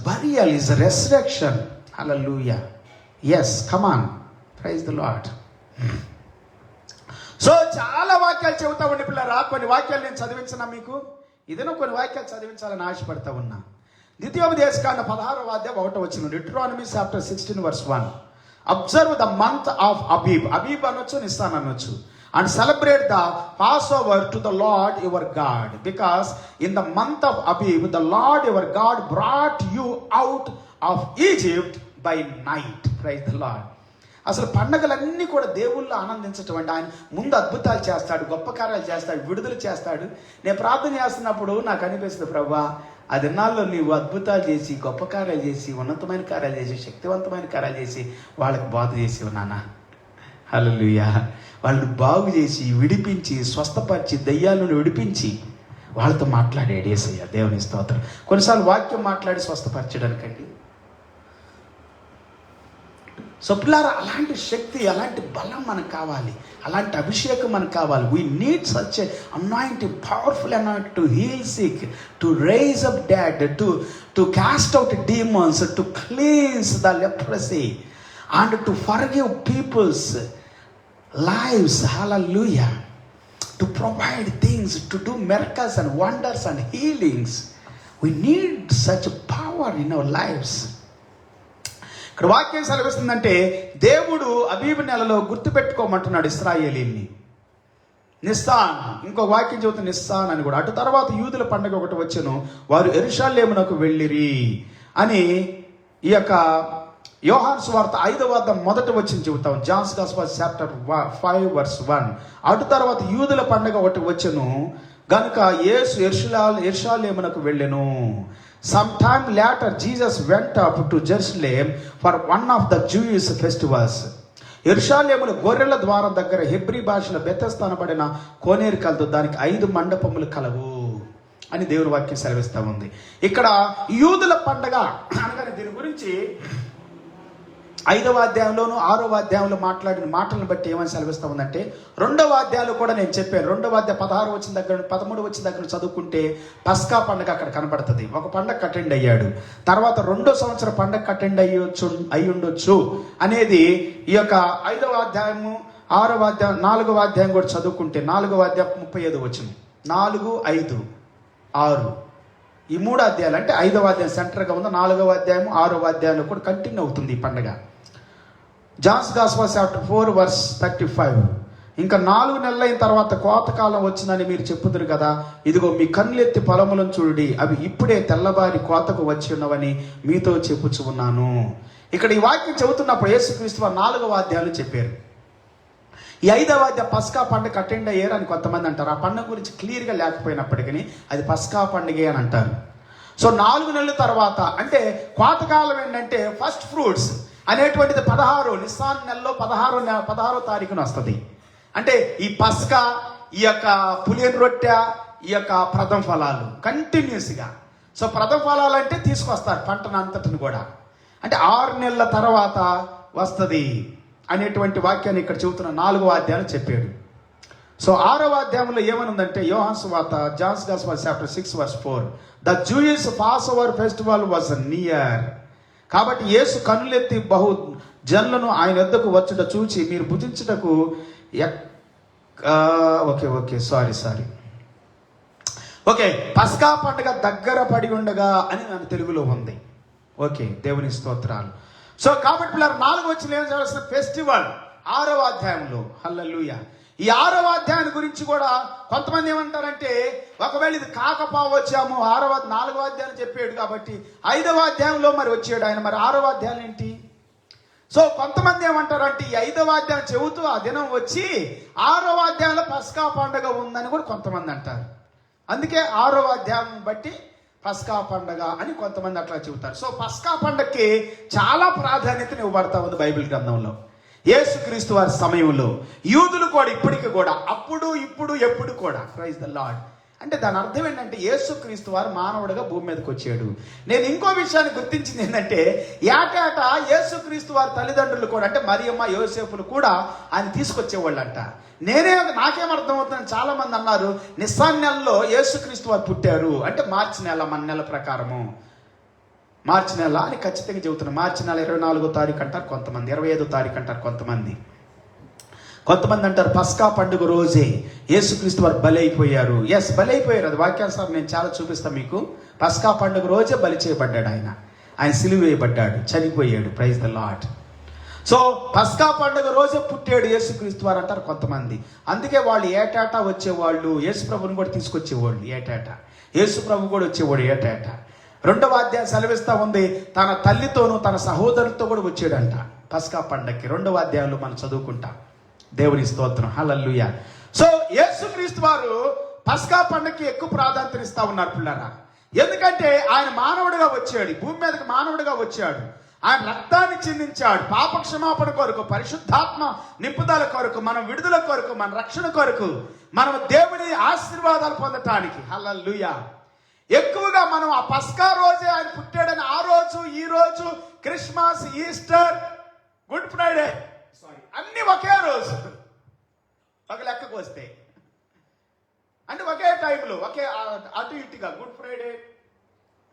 burial, his resurrection. Hallelujah. Yes, come on, praise the Lord. So చాలా వాక్యాలు చెబుతా ఉండి పిల్లరా, కొన్ని వాక్యాలు నేను చదివించనా మీకు? ఇదేనో కొన్ని వాక్యాలు చదివించాలని ఆశపడతా ఉన్నా. ద్వితీయోపదేశకాండ 16వ అధ్యాయం 1వ వచనం, Deuteronomy chapter 16 verse 1. Observe the month of Abib. Abib అనొచ్చు, నిస్సాన్ అనొచ్చు. And celebrate the Passover to the Lord your God, because in the month of Abib the Lord your God brought you out of Egypt by night. Praise the Lord. అసలు పండగలన్నీ కూడా దేవుళ్ళు ఆనందించటం అండి. ఆయన ముందు అద్భుతాలు చేస్తాడు, గొప్ప కార్యాలు చేస్తాడు, విడుదల చేస్తాడు. నేను ప్రార్థన చేస్తున్నప్పుడు నాకు అనిపిస్తుంది, ప్రభువా ఆ దినాల్లో నీవు అద్భుతాలు చేసి, గొప్ప కార్యాలు చేసి, ఉన్నతమైన కార్యాలు చేసి, శక్తివంతమైన కార్యాలు చేసి వాళ్ళకి బాధ చేసి ఉన్నానా. హల్లెలూయా. వాళ్ళని బాగు చేసి, విడిపించి, స్వస్థపరిచి, దయ్యాలను విడిపించి వాళ్ళతో మాట్లాడాడు యేసయ్య. దేవుని స్తోత్రం. కొన్నిసార్లు వాక్యం మాట్లాడి స్వస్థపరచడానికండి. సో పిల్లారా, అలాంటి శక్తి, అలాంటి బలం మనకు కావాలి, అలాంటి అభిషేకం మనకు కావాలి. We need such a anointing, powerful anointing to heal sick, to raise up dead, to cast out demons, to cleanse the leprosy and to forgive peoples lives. Hallelujah. To provide things, to do miracles and wonders and healings. We need such power in our lives. ఇక్కడ వాక్యం సెలవిస్తుందంటే, దేవుడు అబీబు నెలలో గుర్తుపెట్టుకోమంటున్నాడు ఇశ్రాయేలీని. Nissan, ఇంకో వాక్యం చెబుతుంది Nissan అని కూడా. అటు తర్వాత యూదుల పండుగ ఒకటి వచ్చెను, వారు యెరూషలేమునకు వెళ్ళిరి అని ఈ యొక్క యోహాను సువార్త 5వ అధ్యాయం మొదటి వచనం చెబుతాం. Johne's gospel chapter 5 verse 1. అటు తర్వాత యూదుల పండుగ ఒకటి వచ్చెను గనుక యేసు యెరూషలేమునకు వెళ్ళెను. Some time later Jesus went up to Jerusalem for one of the Jewish festivals. యెరూషలేములో గొర్రెల ద్వారం దగ్గర హెబ్రీ భాషలో బెతెస్దా అనబడిన కోనేరు కలదు, దానికి 5 మండపములు కలవు అని దేవుని వాక్యం సెలవిస్తూ ఉంది. ఇక్కడ యూదుల పండగ అనగానే దీని గురించి 5వ అధ్యాయంలోను 6వ అధ్యాయంలో మాట్లాడిన మాటలను బట్టి ఏమని సెలవిస్తూ ఉందంటే, 2వ అధ్యాయంలో కూడా నేను చెప్పాను. 2వ అధ్యాయం 16 వచ్చిన దగ్గర 13 వచ్చిన దగ్గర చదువుకుంటే పస్కా పండుగ అక్కడ కనబడుతుంది. ఒక పండగ అటెండ్ అయ్యాడు, తర్వాత 2వ సంవత్సరం పండగ అటెండ్ అయి ఉండొచ్చు అనేది ఈ యొక్క 5వ అధ్యాయము 6వ అధ్యాయం 4వ అధ్యాయం కూడా చదువుకుంటే 4వ అధ్యాయం 35 వచ్చింది. 4, 5, 6 ఈ 3 అధ్యాయాలు అంటే 5వ అధ్యాయం సెంటర్గా ఉంది. 4వ అధ్యాయం 6వ అధ్యాయంలో కూడా కంటిన్యూ అవుతుంది ఈ పండుగ. Johne's gospel chapter 4 verse 35. ఇంకా 4 నెలలు అయిన తర్వాత కోతకాలం వచ్చిందని మీరు చెప్పుదురు కదా, ఇదిగో మీ కన్నులెత్తి పొలములను చూడండి, అవి ఇప్పుడే తెల్లబారి కోతకు వచ్చి ఉన్నవని మీతో చెప్పుచు ఉన్నాను. ఇక్కడ ఈ వాక్యం చెబుతున్నప్పుడు యేసుక్రీస్తు వారు 4వ అధ్యాయంలో చెప్పారు. ఈ 5వ అధ్యాయం పస్కా పండుగ అటెండ్ అయ్యారు అని కొంతమంది అంటారు. ఆ పండుగ గురించి క్లియర్గా లేకపోయినప్పటికీ అది పస్కా పండుగే అని అంటారు. సో 4 నెలల తర్వాత అంటే కోతకాలం ఏంటంటే ఫస్ట్ ఫ్రూట్స్ అనేటువంటిది 16 నిస్సాన్ నెలలో 16వ తారీఖున వస్తుంది. అంటే ఈ పస్కా, ఈ యొక్క పులియన్ రొట్టె, ఈ యొక్క ప్రథమ ఫలాలు కంటిన్యూస్గా. సో ప్రథమ ఫలాలు అంటే తీసుకొస్తారు పంటను అంతటిని కూడా, అంటే 6 నెలల తర్వాత వస్తుంది అనేటువంటి వాక్యాన్ని ఇక్కడ చెబుతున్న 4వ అధ్యాయం చెప్పాడు. సో 6వ అధ్యాయంలో ఏమనుందంటే యోహాను సువార్త John's gospel chapter 6 verse 4. The Jewish pass over festival was near. కాబట్టి యేసు కన్నులెత్తి బహు జనులను ఆయన వద్దకు వచ్చుట చూచి మీరు భుజించుటకు ఓకే పస్కా పండుగ దగ్గర పడి ఉండగా అని నన్ను తెలుగులో ఉంది. ఓకే, దేవుని స్తోత్రాలు. సో కాబట్టి 4 వచ్చిన ఏం చేయాల్సిన ఫెస్టివల్ 6వ అధ్యాయంలో. హల్లెలూయా. ఈ 6వ అధ్యాయం గురించి కూడా కొంతమంది ఏమంటారంటే, ఒకవేళ ఇది కాకపోవచ్చాము 4వ అధ్యాయం చెప్పాడు కాబట్టి 5వ అధ్యాయంలో మరి వచ్చాడు ఆయన, మరి 6వ అధ్యాయం ఏంటి? సో కొంతమంది ఏమంటారంటే ఈ 5వ అధ్యాయం చెబుతూ ఆ దినం వచ్చి 6వ అధ్యాయంలో పస్కా పండుగ ఉందని కూడా కొంతమంది అంటారు. అందుకే 6వ అధ్యాయం బట్టి పస్కా పండుగ అని కొంతమంది అట్లా చెబుతారు. సో పస్కా పండుగకి చాలా ప్రాధాన్యతను ఇవ్వబడతా ఉంది బైబిల్ గ్రంథంలో. యేసుక్రీస్తు వారి సమయంలో యూదులు కూడా ఇప్పటికి కూడా అప్పుడు ఇప్పుడు ఎప్పుడు కూడా ప్రైజ్ ద లార్డ్ అంటే దాని అర్థం ఏంటంటే యేసుక్రీస్తు వారు మానవుడిగా భూమి మీదకి వచ్చాడు. నేను ఇంకో విషయాన్ని గుర్తించింది ఏంటంటే, ఏటేటా యేసుక్రీస్తు వారి తల్లిదండ్రులు కూడా అంటే మరియమ్మ యోసేపులు కూడా ఆయన తీసుకొచ్చేవాళ్ళంట. నాకేమర్థమవుతుందని చాలా మంది అన్నారు, నిస్సాన్ నెలలో యేసుక్రీస్తు వారు పుట్టారు అంటే మార్చి నెల, మన నెల ప్రకారము మార్చి నెల అని ఖచ్చితంగా చెబుతున్నారు. మార్చి నెల 24వ తారీఖు అంటారు కొంతమంది, 25వ తారీఖు అంటారు కొంతమంది అంటారు పస్కా పండుగ రోజే యేసుక్రీస్తు వారు బలైపోయారు. ఎస్, బలైపోయారు, అది వాక్యానుసారం నేను చాలా చూపిస్తాను మీకు. పస్కా పండుగ రోజే బలి చేయబడ్డాడు ఆయన సిలువ వేయబడ్డాడు, చనిపోయాడు. Praise the Lord. సో పస్కా పండుగ రోజే పుట్టాడు యేసుక్రీస్తు వారు అంటారు కొంతమంది. అందుకే వాళ్ళు ఏటేటా వచ్చేవాళ్ళు, యేసు ప్రభుని కూడా తీసుకొచ్చేవాళ్ళు ఏటేటా. యేసు ప్రభు కూడా వచ్చేవాడు ఏటేటా. 2వ అధ్యాయం సెలవిస్తా ఉంది, తన తల్లితోనూ తన సహోదరులతో కూడా వచ్చాడంట పస్కా పండగకి. 2వ అధ్యాయంలో మనం చదువుకుంటాం. దేవుని స్తోత్రం, హల్లెలూయా. సో యేసుక్రీస్తు వారు పస్కా పండగకి ఎక్కువ ప్రాధాన్యత ఇస్తా ఉన్నారు పిల్లరా. ఎందుకంటే ఆయన మానవుడిగా వచ్చాడు, భూమి మీదకి మానవుడిగా వచ్చాడు. ఆయన రక్తాన్ని చిందించాడు పాప క్షమాపణ కొరకు, పరిశుద్ధాత్మ నింపుదల కొరకు, మన విడుదల కొరకు, మన రక్షణ కొరకు, మనం దేవుని ఆశీర్వాదాలు పొందటానికి. హల్లెలూయా. ఎక్కువగా మనం ఆ పస్కా రోజే ఆయన పుట్టాడని ఆ రోజు, ఈ రోజు, క్రిస్మస్, ఈస్టర్, గుడ్ ఫ్రైడే అన్ని ఒకే రోజు, ఒక లెక్కకు వస్తే అంటే ఒకే టైంలో, ఒకే అటు ఇటుగా. గుడ్ ఫ్రైడే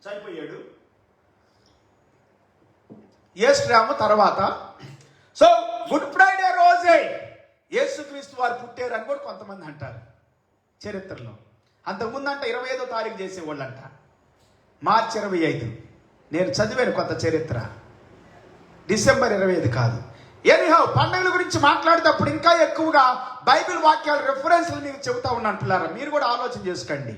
చనిపోయాడు, యేసురాము తర్వాత. సో గుడ్ ఫ్రైడే రోజే యేసుక్రీస్తు వారు పుట్టారు అని కూడా కొంతమంది అంటారు చరిత్రలో. అంతకుముందు అంటే 25వ తారీఖు చేసేవాళ్ళంట, మార్చి 25. నేను చదివాను కొంత చరిత్ర, డిసెంబర్ 25 కాదు. ఎనీహౌ పండుగల గురించి మాట్లాడేటప్పుడు ఇంకా ఎక్కువగా బైబిల్ వాక్యాల రెఫరెన్స్లు మీకు చెబుతా ఉన్నాను పిల్లారా, మీరు కూడా ఆలోచన చేసుకోండి.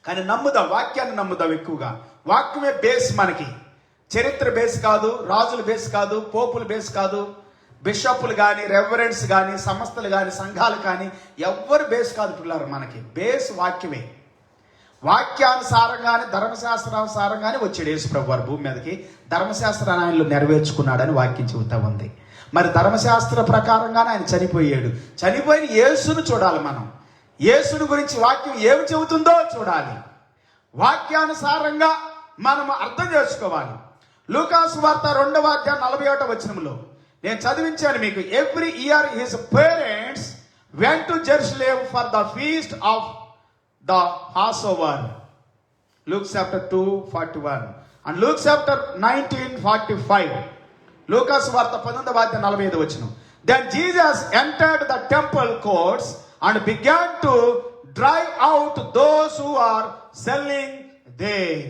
కానీ నమ్ముదాం, వాక్యాన్ని నమ్ముదాం ఎక్కువగా. వాక్యమే బేస్ మనకి. చరిత్ర బేస్ కాదు, రాజుల బేస్ కాదు, పోపుల బేస్ కాదు, బిషప్పులు కానీ, రెవరెండ్స్ కానీ, సంస్థలు కానీ, సంఘాలు కానీ ఎవ్వరు బేస్ కాదు పిల్లలు. మనకి బేస్ వాక్యమే. వాక్యానుసారంగానే, ధర్మశాస్త్రానుసారంగానే వచ్చాడు యేసుప్రభు వారు భూమి మీదకి. ధర్మశాస్త్రాన్ని ఆయనలో నెరవేర్చుకున్నాడని వాక్యం చెబుతా ఉంది. మరి ధర్మశాస్త్ర ప్రకారంగానే ఆయన చనిపోయాడు. చనిపోయిన యేసును చూడాలి మనం. యేసుని గురించి వాక్యం ఏమి చెబుతుందో చూడాలి. వాక్యానుసారంగా మనం అర్థం చేసుకోవాలి. లూకాసు వార్త 2వ అధ్యాయం 41వ వచనంలో నేను చదివించాను మీకు. Every year his parents went to Jerusalem for the feast of the Passover. Luke chapter 2:41 and Luke chapter 19:45. లూకాసు వార్త 18వ అధ్యాయం 45వ వచనం. Then Jesus entered the temple courts and began to drive out those who are selling there.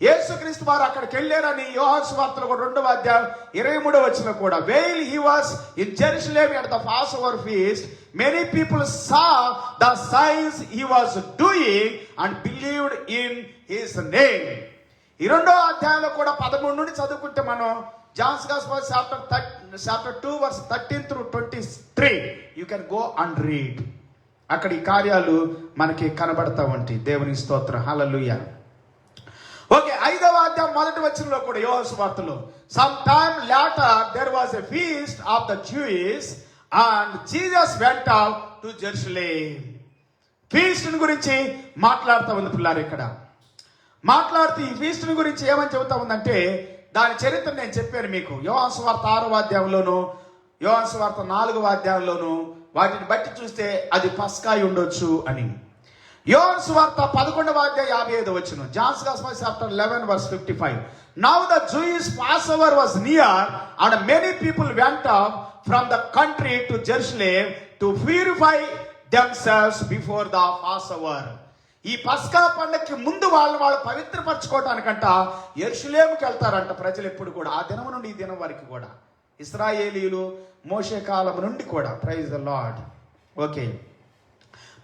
యేసుక్రీస్తు వారు అక్కడికి వెళ్ళారని యోహాను సువార్తలో 2వ అధ్యాయం 23వ వచనం కూడా. While he was in Jerusalem at the Passover feast, many people saw the signs he was doing and believed in his name. ఈ 2వ అధ్యాయంలో కూడా 13 నుండి చదువుకుంటే మనం Johne's gospel chapter 2 verse 13 through 23 you can go and read. అక్కడ ఈ కార్యాలు మనకి కనబడతా ఉంటాయి. దేవుని స్తోత్రం, హల్లెలూయా. ఓకే, 5వ అధ్యాయం 1వ వచనంలో కూడా యోహాను సువార్తలో some time later there was a feast of the Jews and Jesus went out to Jerusalem. Feast గురించి మాట్లాడుతూ ఉంది పిల్లారు. ఇక్కడ మాట్లాడుతూ ఈ ఫీస్ట్ గురించి ఏమని చెబుతా ఉందంటే దాని చరిత్ర నేను చెప్పాను మీకు. యోహాను సువార్త 6వ అధ్యాయంలోను, యోహాను సువార్త 4వ అధ్యాయంలోను వాటిని బట్టి చూస్తే అది పస్కా ఉండొచ్చు అని. యోహాను సువార్త 11వ అధ్యాయం 55వ వచనం. Johne's gospel chapter 11 verse 55. Now the Jewish Passover was near and many people went up from the country to Jerusalem to purify themselves before the Passover. ఈ పస్కా పండగకి ముందు వాళ్ళు పవిత్రపరచుకోవటానికంట యెరూషలేముకి వెళ్తారంట ప్రజలు ఎప్పుడు కూడా. ఆ దినం నుండి ఈ దినం వరకు కూడా ఇశ్రాయేలీయులు మోషే కాలం నుండి కూడా. Praise the lord. ఓకే,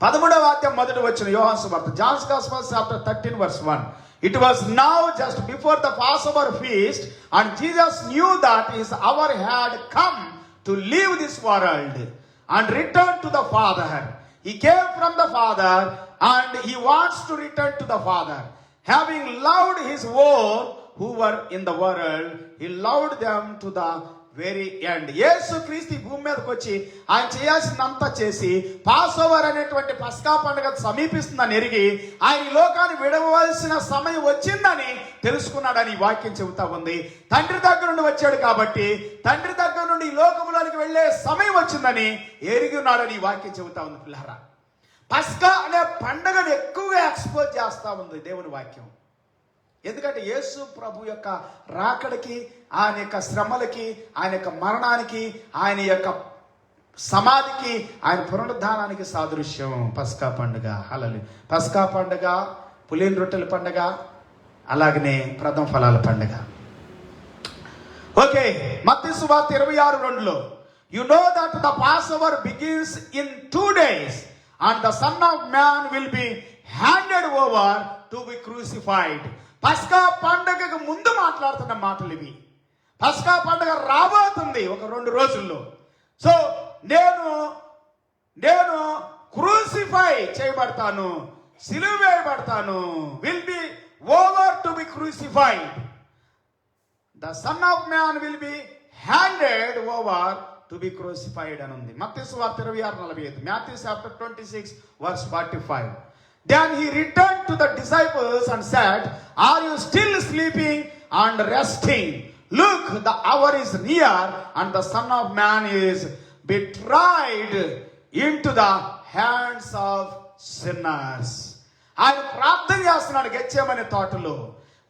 13వ అధ్యాయం 1వ వచనం యోహాను సువార్త. John's gospel chapter 13 verse 1. It was now just before the Passover feast and Jesus knew that his hour had come to leave this world and return to the Father. He came from the Father and he wants to return to the Father. Having loved his own who were in the world, he loved them to the very end. యేసు క్రీస్తు భూమి మీదకి వచ్చి ఆయన చేయాల్సిందంతా చేసి Passover అనేటువంటి పస్కా పండుగ సమీపిస్తుందని ఎరిగి ఆయన ఈ లోకాన్ని విడవలసిన సమయం వచ్చిందని తెలుసుకున్నాడని వాక్యం చెబుతా ఉంది. తండ్రి దగ్గర నుండి వచ్చాడు కాబట్టి తండ్రి దగ్గర నుండి ఈ లోకంలోనికి వెళ్ళే సమయం వచ్చిందని ఎరిగి ఉన్నాడని వాక్యం చెబుతా ఉంది పిల్లారా. పస్కా అనే పండుగను ఎక్కువగా ఎక్స్పోజ్ చేస్తా ఉంది దేవుని వాక్యం. ఎందుకంటే యేసు ప్రభు యొక్క రాకడికి, ఆయన యొక్క శ్రమలకి, ఆయన యొక్క మరణానికి, ఆయన యొక్క సమాధికి, ఆయన పునరుద్ధానానికి సాదృశ్యం పస్కా పండుగ. హల్లెలూయా. పస్కా పండుగ, పులిన రొట్టెల పండుగ, అలాగనే ప్రథమ ఫలాల పండుగ. ఓకే, మత్తయి సువార్త 26:2లో you know that the Passover begins in 2 days and the son of man will be handed over to be crucified. పస్కా పండుగకు ముందు మాట్లాడుతున్న మాటలు ఇవి. పస్కా పండుగ రాబోతుంది ఒక 2 రోజుల్లో. సో నేను క్రూసిఫై చేయబడతాను, సిలువ వేయబడతాను. Will be over to be crucified. The Son of Man will be handed over to be crucified అని ఉంది. మత్తయి సువార్త 26:45. Matthew chapter 26 verse 45. Then he returned to the disciples and said, are you still sleeping and resting? Look, the hour is near and the Son of Man is betrayed into the hands of sinners. ఆయన ప్రార్థన చేస్తున్నాడు గెత్సేమనే తోటలో,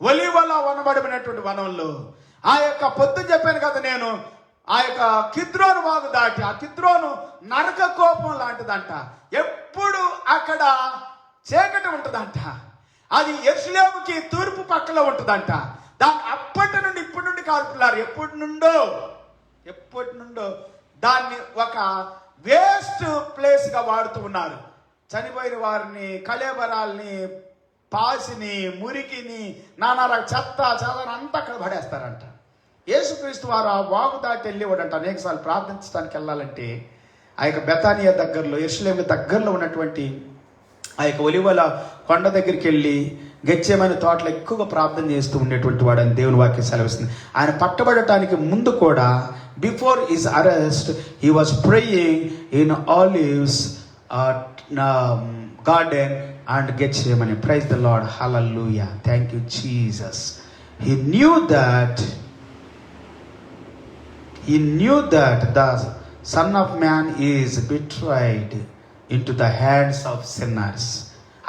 ఒలీవల వనబడినటువంటి వనంలో. ఆ యొక్క పొద్దు చెప్పాను కదా నేను, ఆ యొక్క కిద్రోను వాగు దాటి, ఆ కిద్రోను నరక కోపం లాంటిదంట. ఎప్పుడు అక్కడ చీకటి ఉంటుందంట. అది యెరూషలేముకి తూర్పు పక్కలో ఉంటుందంట. దాన్ని అప్పటి నుండి ఇప్పటి నుండి కాల్పులారు, ఎప్పటి నుండో దాన్ని ఒక వేస్ట్ ప్లేస్ గా వాడుతూ ఉన్నారు. చనిపోయిన వారిని, కళేబరాల్ని, పాసిని, మురికిని, నానా చెత్త చెదను అంతా అక్కడ పడేస్తారంట. యేసుక్రీస్తు వారు ఆ వాగు దాటి వెళ్ళేవాడంట. అనేకసార్లు ప్రార్థించడానికి వెళ్ళాలంటే ఆ యొక్క బెతానియా దగ్గరలో, యెరూషలేము దగ్గరలో ఉన్నటువంటి ఆ యొక్క ఒలివల కొండ దగ్గరికి వెళ్ళి గెత్సేమనే తోటలో ఎక్కువగా ప్రార్థన చేస్తూ ఉండేటువంటి వాడు అని దేవుని వాక్యం సెలవిస్తుంది. ఆయన పట్టబడటానికి ముందు కూడా, before his arrest, he was praying in Olives garden and Gethsemane. Praise the lord, hallelujah, thank you Jesus. He knew that the Son of Man is betrayed into the hands of sinners.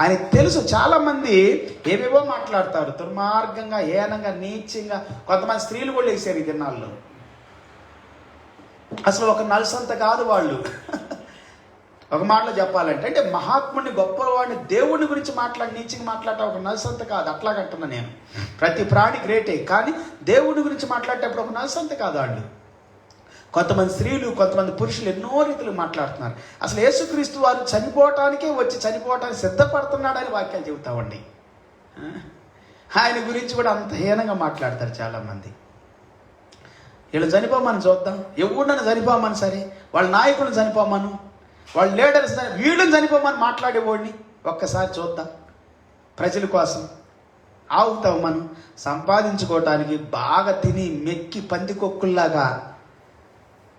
ఆయనకు తెలుసు. చాలా మంది ఏవేవో మాట్లాడతారు, దుర్మార్గంగా, హీనంగా, నీచంగా. కొంతమంది స్త్రీలు కూడా వేసారు ఈ దినాల్లో. అసలు ఒక నలుసంత కాదు వాళ్ళు. ఒక మాటలో చెప్పాలంటే, అంటే మహాత్ముడిని, గొప్పవాడిని, దేవుడిని గురించి నీచంగా మాట్లాడటం ఒక నలుసంత కాదు. అట్లాగంటున్నా నేను. ప్రతి ప్రాణి గ్రేటే, కానీ దేవుడి గురించి మాట్లాడేటప్పుడు ఒక నలుసంత కాదు వాళ్ళు. కొంతమంది స్త్రీలు, కొంతమంది పురుషులు ఎన్నో రీతులు మాట్లాడుతున్నారు. అసలు యేసుక్రీస్తు వారు చనిపోవటానికే వచ్చి చనిపోవటానికి సిద్ధపడుతున్నాడని వాక్యాలు చెబుతామండి. ఆయన గురించి కూడా అంత హీనంగా మాట్లాడతారు చాలామంది. వీళ్ళు చనిపోమని చూద్దాం, ఎవరినైనా చనిపోమని, సరే వాళ్ళ నాయకులను చనిపోమను, వాళ్ళ లీడర్స్, వీళ్ళని చనిపోమని మాట్లాడేవాడిని ఒక్కసారి చూద్దాం. ప్రజల కోసం ఆవుతాం మనం. సంపాదించుకోవటానికి బాగా తిని మెక్కి పందికొక్కుల్లాగా,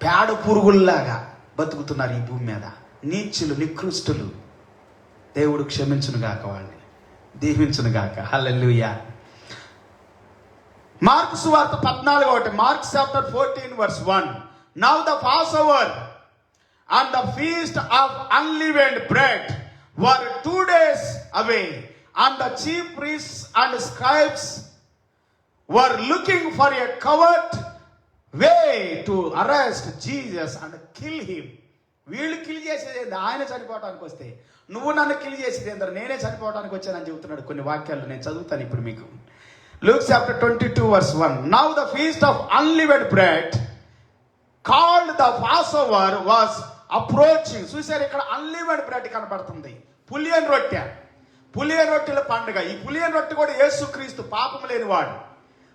పేడ పురుగుల్లాగా బతుకుతున్నారు ఈ భూమి మీద. నీచులు, నికృష్టులు. దేవుడు క్షమించునుగాక, వాళ్ళని దీవించునుగాక. హల్లెలూయా. మార్కు సువార్త 14, mark chapter 14:1. Now the Passover and the feast of unleavened bread were 2 days away, and the chief priests and scribes were looking for a covert way to arrest Jesus and kill him. వీళ్ళు kill చేసేది ఏంటి? ఆయన చనిపోవడానికి వస్తే నువ్వు నన్ను kill చేసేది ఏంటో, నేనే చనిపోవడానికి వచ్చానని చెబుతున్నాడు. కొన్ని వాక్యాలు నేను చదువుతాను ఇప్పుడు మీకు. Luke chapter 22:1. Now the feast of unleavened bread called the Passover was approaching. చూసారు, ఇక్కడ అన్లీవెడ్ బ్రెడ్ కనబడుతుంది. పులియన్ రొట్టె, పులియన్ రొట్టెల పండుగ. ఈ పులియన్ రొట్టె కూడా యేసుక్రీస్తు పాపం లేనివాడు.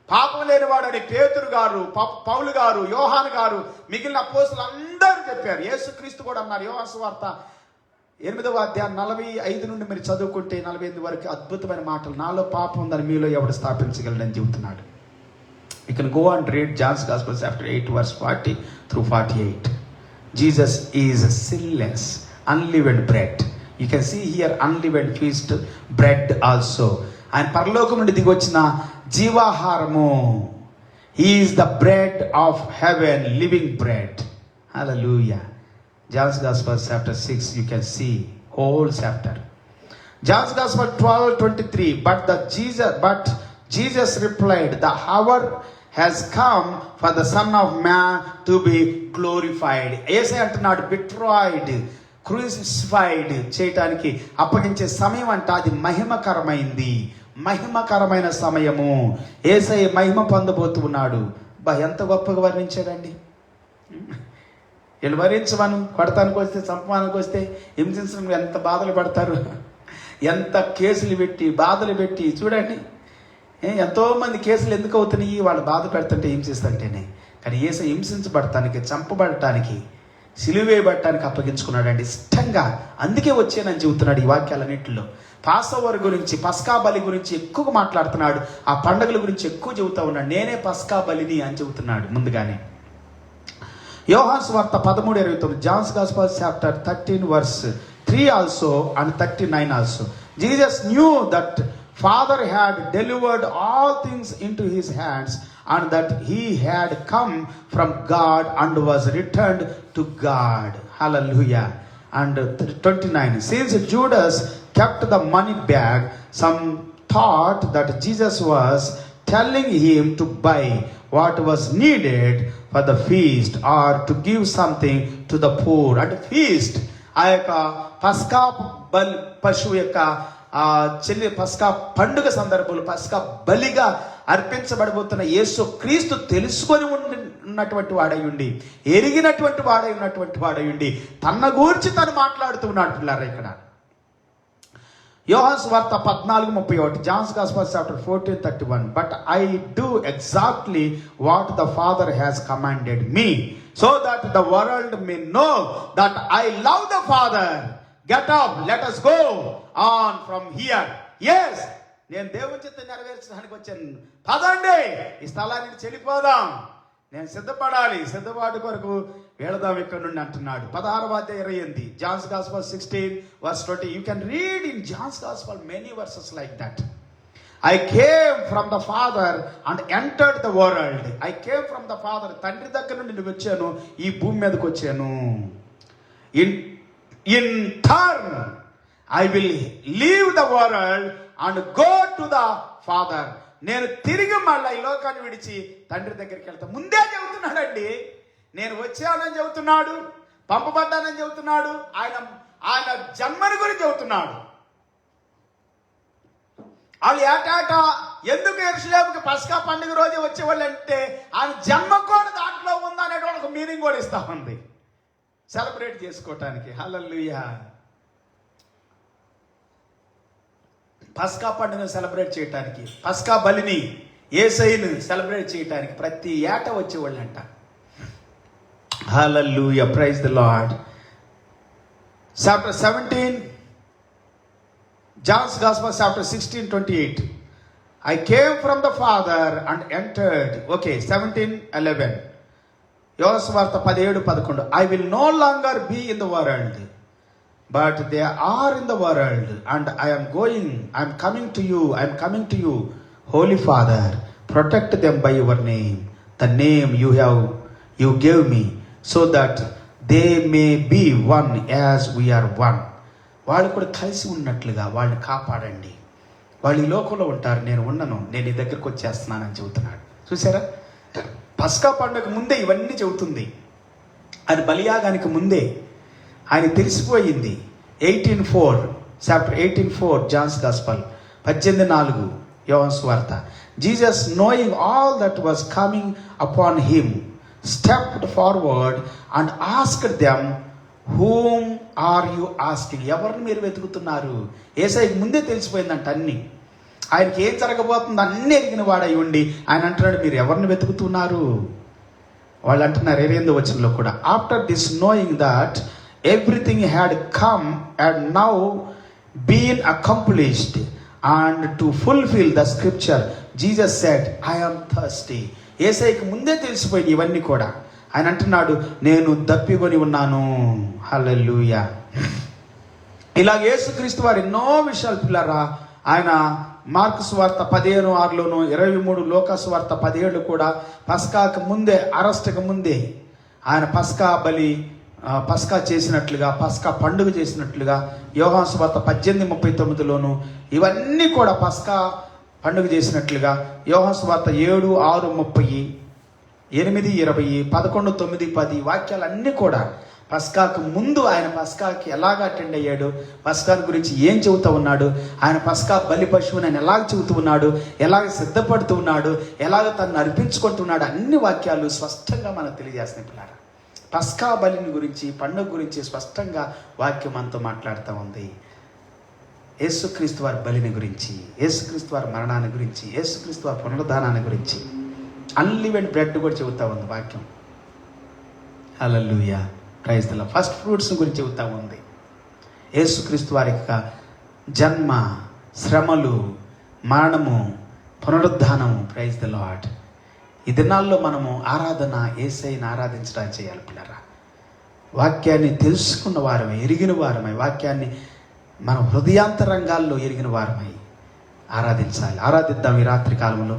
పాపం లేనివాడు అని పేతురు గారు, పౌలు గారు, యోహాను గారు, మిగిలిన అపోస్తలులు అందరూ చెప్పారు. యేసుక్రీస్తు కూడా అన్నారు. యోహాను సువార్త 8వ అధ్యాయం 45 నుండి మీరు చదువుకుంటే 48 వరకు అద్భుతమైన మాటలు. నాలో పాపం ఉందని మీలో ఎవడు స్థాపించగలడని చెబుతున్నాడు. You can go and read John's Gospel chapter 8:40-48. Jesus is sinless, unleavened bread. You can see here unleavened feast bread also. ఆయన పరలోకం నుండి దిగి వచ్చిన జీవాహారము. He is the bread of heaven, living bread. Hallelujah. John's Gospel chapter 6, you can see whole chapter. John's Gospel 12:23. But Jesus replied, the hour has come for the Son of Man to be glorified. యేసయ్య అంటున్నాడు, betrayed, crucified చేయటానికి అప్పగించే సమయం అంట. అది మహిమకరమైంది, మహిమకరమైన సమయము. యేసయ్య మహిమ పొందబోతూ ఉన్నాడు. ఎంత గొప్పగా వర్ణించాడండి. వీళ్ళు వరించమను, కొడతానికి వస్తే, చంపడానికి వస్తే, హింసించడం ఎంత బాధలు పడతారు, ఎంత కేసులు పెట్టి, బాధలు పెట్టి. చూడండి, ఎంతోమంది కేసులు ఎందుకు అవుతున్నాయి? వాళ్ళు బాధ పెడుతుంటే, హింసిస్తుంటేనే. కానీ యేసయ్య హింసించబడటానికి, చంపబడటానికి, సిలువేయబడటానికి అప్పగించుకున్నాడండి ఇష్టంగా. అందుకే వచ్చానని చెబుతున్నాడు ఈ వాక్యాలన్నింటిలో. పాసోవర్ గురించి, పస్కా బలి గురించి ఎక్కువ మాట్లాడుతున్నాడు. ఆ పండుగల గురించి ఎక్కువ చెబుతా ఉన్నాడు. నేనే పస్కా బలిని అని చెబుతున్నాడు ముందుగానే. యోహాను సువార్త 13:29. John's Gospel chapter 13:3 also and 39 also. Jesus knew that Father had delivered all things into his hands, and that he had come from God and was returned to God. Hallelujah. And 29. Since Judas kept the money bag, some thought that Jesus was telling him to buy what was needed for the feast, or to give something to the poor. And feast, ఆ యొక్క పస్కా పశువు యొక్క పస్కా పండుగ సందర్భంలో పస్కా బలిగా అర్పించబడబోతున్న యేసు క్రీస్తు తెలుసుకొని ఉన్నటువంటి వాడయుండి, ఎరిగినటువంటి వాడై ఉన్నటువంటి వాడయుండి తన గురించి తను మాట్లాడుతూ ఉన్నాడు పిల్లారా. ఇక్కడ యోహాను సువార్త 14:31, John's Gospel chapter 14:31. But I do exactly what the Father has commanded me, so that the world may know that I love the Father. Get up, let us go on from here. Yes, నేను దేవుని చిత్తం నెరవేర్చడానికి వచ్చాను. పదండి, ఈ స్థలానికి చెల్లిపోదాం. నేను సిద్ధపడాలి, సిద్ధపాటు కొరకు వెళదాం ఇక్కడ నుండి అంటున్నాడు. 16:28, John's Gospel 16:20. You can read in John's Gospel many verses like that. I came from the Father and entered the world. I came from the Father. తండ్రి దగ్గర నుండి నేను వచ్చాను, ఈ భూమి మీదకి వచ్చాను. In turn I will leave the world and go to the Father. నేను తిరిగి మళ్ళీ ఈ లోకాన్ని విడిచి తండ్రి దగ్గరికి వెళ్తాను. ముందే చెబుతున్నాడండి, నేను వచ్చానని చెబుతున్నాడు, పంపబడ్డానని చెబుతున్నాడు, ఆయన జన్మని గురించి చెబుతున్నాడు. వాళ్ళు ఏటాటా ఎందుకు యెరూషలేముకి పస్కా పండుగ రోజు వచ్చేవాళ్ళు అంటే ఆయన జన్మ కూడా దాంట్లో ఉందనే ఒక మీనింగ్ కూడా ఇస్తా ఉంది, సెలబ్రేట్ చేసుకోవటానికి. హల్లెలూయా. పస్కా పండుగను సెలబ్రేట్ చేయటానికి, పస్కా బలిని, యేసయ్యను సెలబ్రేట్ చేయటానికి ప్రతి ఏటా వచ్చేవాళ్ళంట. హల్లెలూయా, praise the Lord. Chapter 17, John's Gospel chapter 16:28. I came from the Father and entered. Okay, 17:11. యోహాను సువార్త 17:11. I will no longer be in the world, but they are in the world, and I am coming to you, Holy Father, protect them by your name, the name you gave me, so that they may be one as we are one. వాళ్ళు కూడా కలిసి ఉన్నట్లుగా వాళ్ళని కాపాడండి. వాళ్ళు ఈ లోకంలో ఉంటారు, నేను ఉండను, నేను ఈ దగ్గరకు వచ్చేస్తున్నానని చెబుతున్నాడు. చూసారా, పస్కా పండుగ ముందే ఇవన్నీ చెబుతుంది. అది బలియాగానికి ముందే ఆయన తెలిసిపోయింది. 18:4, chapter 18:4, John's Gospel 18:4, యోహాను సువార్త. Jesus, knowing all that was coming upon him, stepped forward and asked them, whom are you asking? ఎవరిని మీరు వెతుకుతున్నారు? యేసయ్యకి ముందే తెలిసిపోయిందంట అన్ని. ఆయనకి ఏం జరగబోతుందో అన్ని ఎరిగిన వాడై ఉండి ఆయన అంటున్నాడు, మీరు ఎవరిని వెతుకుతున్నారు? వాళ్ళు అంటున్నారు 28వ వచనంలో కూడా, after this knowing that everything had come and now been accomplished, and to fulfill the scripture, Jesus said, I am thirsty. యేసయ్యకి ముందే తెలిసిపోయింది ఇవన్నీ కూడా. ఆయన అంటున్నాడు, నేను దప్పికొని ఉన్నాను. హల్లెలూయా. ఇలా యేసుక్రీస్తు వారు ఎన్నో విషయాలు పిల్లరా, ఆయన మార్కు సువార్త 15:6లోను, 23 లూకా సువార్త 17 కూడా పస్కాకు ముందే, అరెస్ట్కి ముందే ఆయన పస్కా చేసినట్లుగా, పస్కా పండుగ చేసినట్లుగా, యోహాను సువార్త 18:39లోను ఇవన్నీ కూడా పస్కా పండుగ చేసినట్లుగా, యోహాను సువార్త 7, 6, 30, 8, 20, 11, 9, 10 వాక్యాలన్నీ కూడా పస్కాకు ముందు ఆయన పస్కాకి ఎలాగ అటెండ్ అయ్యాడు, పస్కాని గురించి ఏం చెబుతూ ఉన్నాడు, ఆయన పస్కా బలి పశువుని ఆయన ఎలాగ చెబుతూ ఉన్నాడు, ఎలాగ సిద్ధపడుతూ ఉన్నాడు, ఎలాగ తను అర్పించుకుంటున్నాడు, అన్ని వాక్యాలు స్పష్టంగా మనకు తెలియజేస్తున్నాయి పిల్లారా. పస్కా బలిని గురించి, పండుగ గురించి స్పష్టంగా వాక్యం మనతో మాట్లాడుతూ ఉంది. యేసుక్రీస్తు వారి బలిని గురించి, యేసుక్రీస్తు వారి మరణాన్ని గురించి, యేసుక్రీస్తు వారి పునరుద్ధానాన్ని గురించి, అన్లివెంట్ బ్రెడ్ కూడా చెబుతూ ఉంది వాక్యం. Hallelujah, praise the Lord. First fruits గురించి చెబుతూ ఉంది. యేసుక్రీస్తు వారి యొక్క జన్మ, శ్రమలు, మరణము, పునరుద్ధానము. Praise the lord. ఈ దినాల్లో మనము ఆరాధన, యేసయ్యను ఆరాధించడానికి చేయాలి పిల్లరా. వాక్యాన్ని తెలుసుకున్న వారమై, ఎరిగిన వారమై, వాక్యాన్ని మన హృదయాంతరంగాల్లో ఎరిగిన వారమై ఆరాధించాలి. ఆరాధిద్దాం ఈ రాత్రి కాలంలో.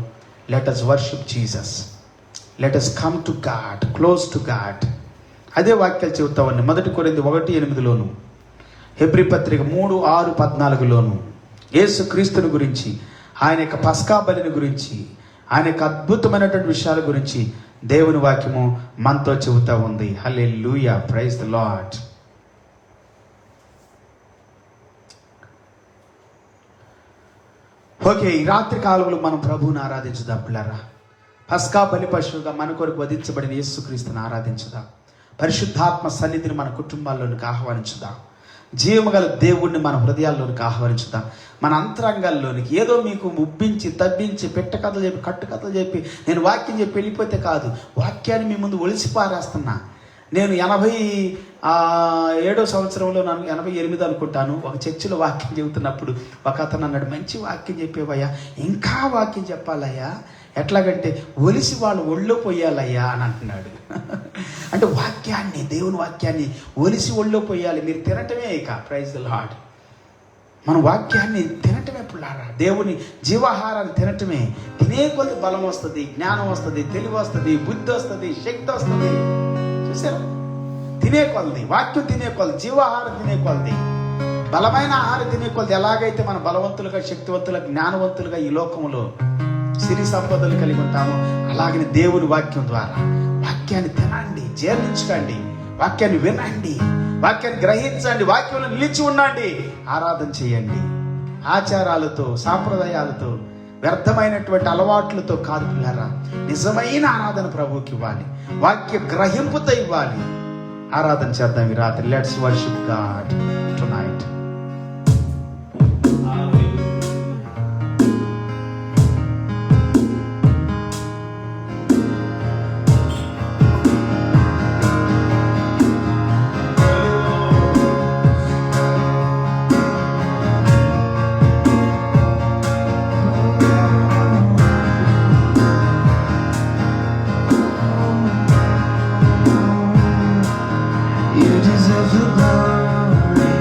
Let us worship Jesus. Let us come to God, close to God. అదే వాక్యాలు చెబుతామని 1 కొరింథీ 1:8లోను, హెబ్రీ పత్రిక 3, 6, 14లోను యేసు క్రీస్తుని గురించి, ఆయన యొక్క పస్కా బలిని గురించి, ఆయన యొక్క అద్భుతమైనటువంటి విషయాల గురించి దేవుని వాక్యము మనతో చెబుతూ ఉంది. హల్లెలూయా, ప్రైజ్ ది లార్డ్. ఓకే, ఈ రాత్రి కాలంలో మనం ప్రభువుని ఆరాధించుదాం పిల్లరా. పస్కా బలి పశువుగా మన కొరకు వధించబడిన యేసుక్రీస్తుని ఆరాధించుదాం. పరిశుద్ధాత్మ సన్నిధిని మన కుటుంబాల్లోనికి ఆహ్వానించుదాం. జీవము గల దేవుణ్ణి మన హృదయాల్లోనికి ఆహ్వానించుదాం. మన అంతరంగాల్లోనికి. ఏదో మీకు ఉబ్బించి తబ్బించి పెట్టకథలు చెప్పి కట్టుకథలు చెప్పి నేను వాక్యం చెప్పి వెళ్ళిపోతే కాదు, వాక్యాన్ని మీ ముందు ఒలిసి పారేస్తున్నా. నేను 87వ సంవత్సరంలో 88 అనుకుంటాను, ఒక చర్చిలో వాక్యం చెబుతున్నప్పుడు ఒక అతను అన్నాడు, మంచి వాక్యం చెప్పేవయ్యా, ఇంకా వాక్యం చెప్పాలయ్యా, ఎట్లాగంటే ఒలిసి వాళ్ళు ఒళ్ళో పోయాలయ్యా అని అంటున్నాడు. అంటే వాక్యాన్ని, దేవుని వాక్యాన్ని ఒలిసి ఒళ్ళో పోయాలి. మీరు తినటమే ఇక. Praise the lord. మన వాక్యాన్ని తినటమే పుల్లారా, దేవుని జీవాహారాన్ని తినటమే. తినే కొద్ది బలం వస్తుంది, జ్ఞానం వస్తుంది, తెలివి వస్తుంది, బుద్ధి వస్తుంది, శక్తి వస్తుంది. చూసారా? తినే కొలది, వాక్యం తినే కొలది, జీవాహారం తినే కొలది, బలమైన ఆహారం తినే కొలది. ఎలాగైతే మన బలవంతులుగా, శక్తివంతులుగా, జ్ఞానవంతులుగా ఈ లోకంలో సిరి సంపదలు కలిగి ఉంటామో, అలాగని దేవుని వాక్యం ద్వారా వాక్యాన్ని తినండి, జీర్ణించుకోండి, వాక్యాన్ని వినండి, వాక్యాన్ని గ్రహించండి, వాక్యంలో నిలిచి ఉండండి, ఆరాధన చేయండి. ఆచారాలతో, సాంప్రదాయాలతో, వ్యర్థమైనటువంటి అలవాట్లతో కాదు పిల్లరా, నిజమైన ఆరాధన ప్రభువుకి ఇవ్వాలి, వాక్య గ్రహింపుతో ఇవ్వాలి. ఆరాధన చేద్దాం ఈ రాత్రి. Let's worship God tonight. You deserve the glory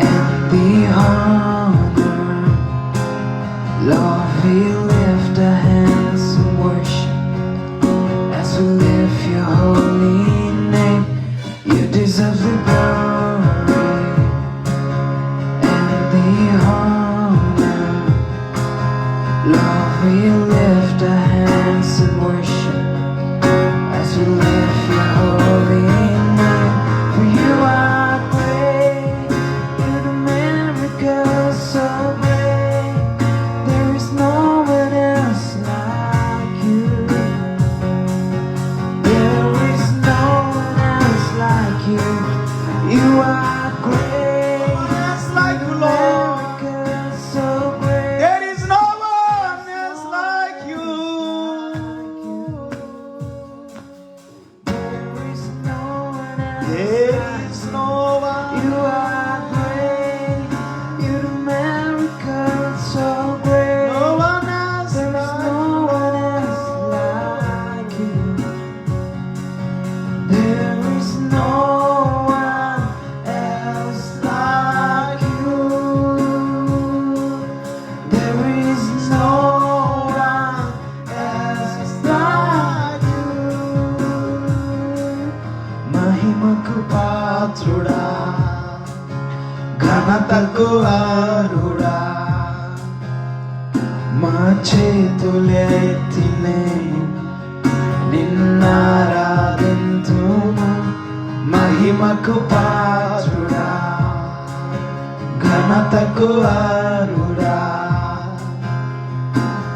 and the honor. Lord, we lift our hands in worship as we lift your holy name. You deserve the glory and the honor. Lord, we lift our hands in worship as we lift your holy name. For you are great, you do miracles so great. There is no one else like you. There is no one else like you. You are great, else like you, Lord. miracles so great. There is no one else like you. There is no one else. There is no one. You are great, you do miracles so great. No one else There is like no one else like you. There is no one else like you. There is no one else like you. మహిమకు పాత్రుడా, ఘనతకు అర్హుడా, మా చేతులెత్తి నేను నిన్నారాధింతుము. మహిమకు పాత్రుడా, ఘనతకు అర్హుడా,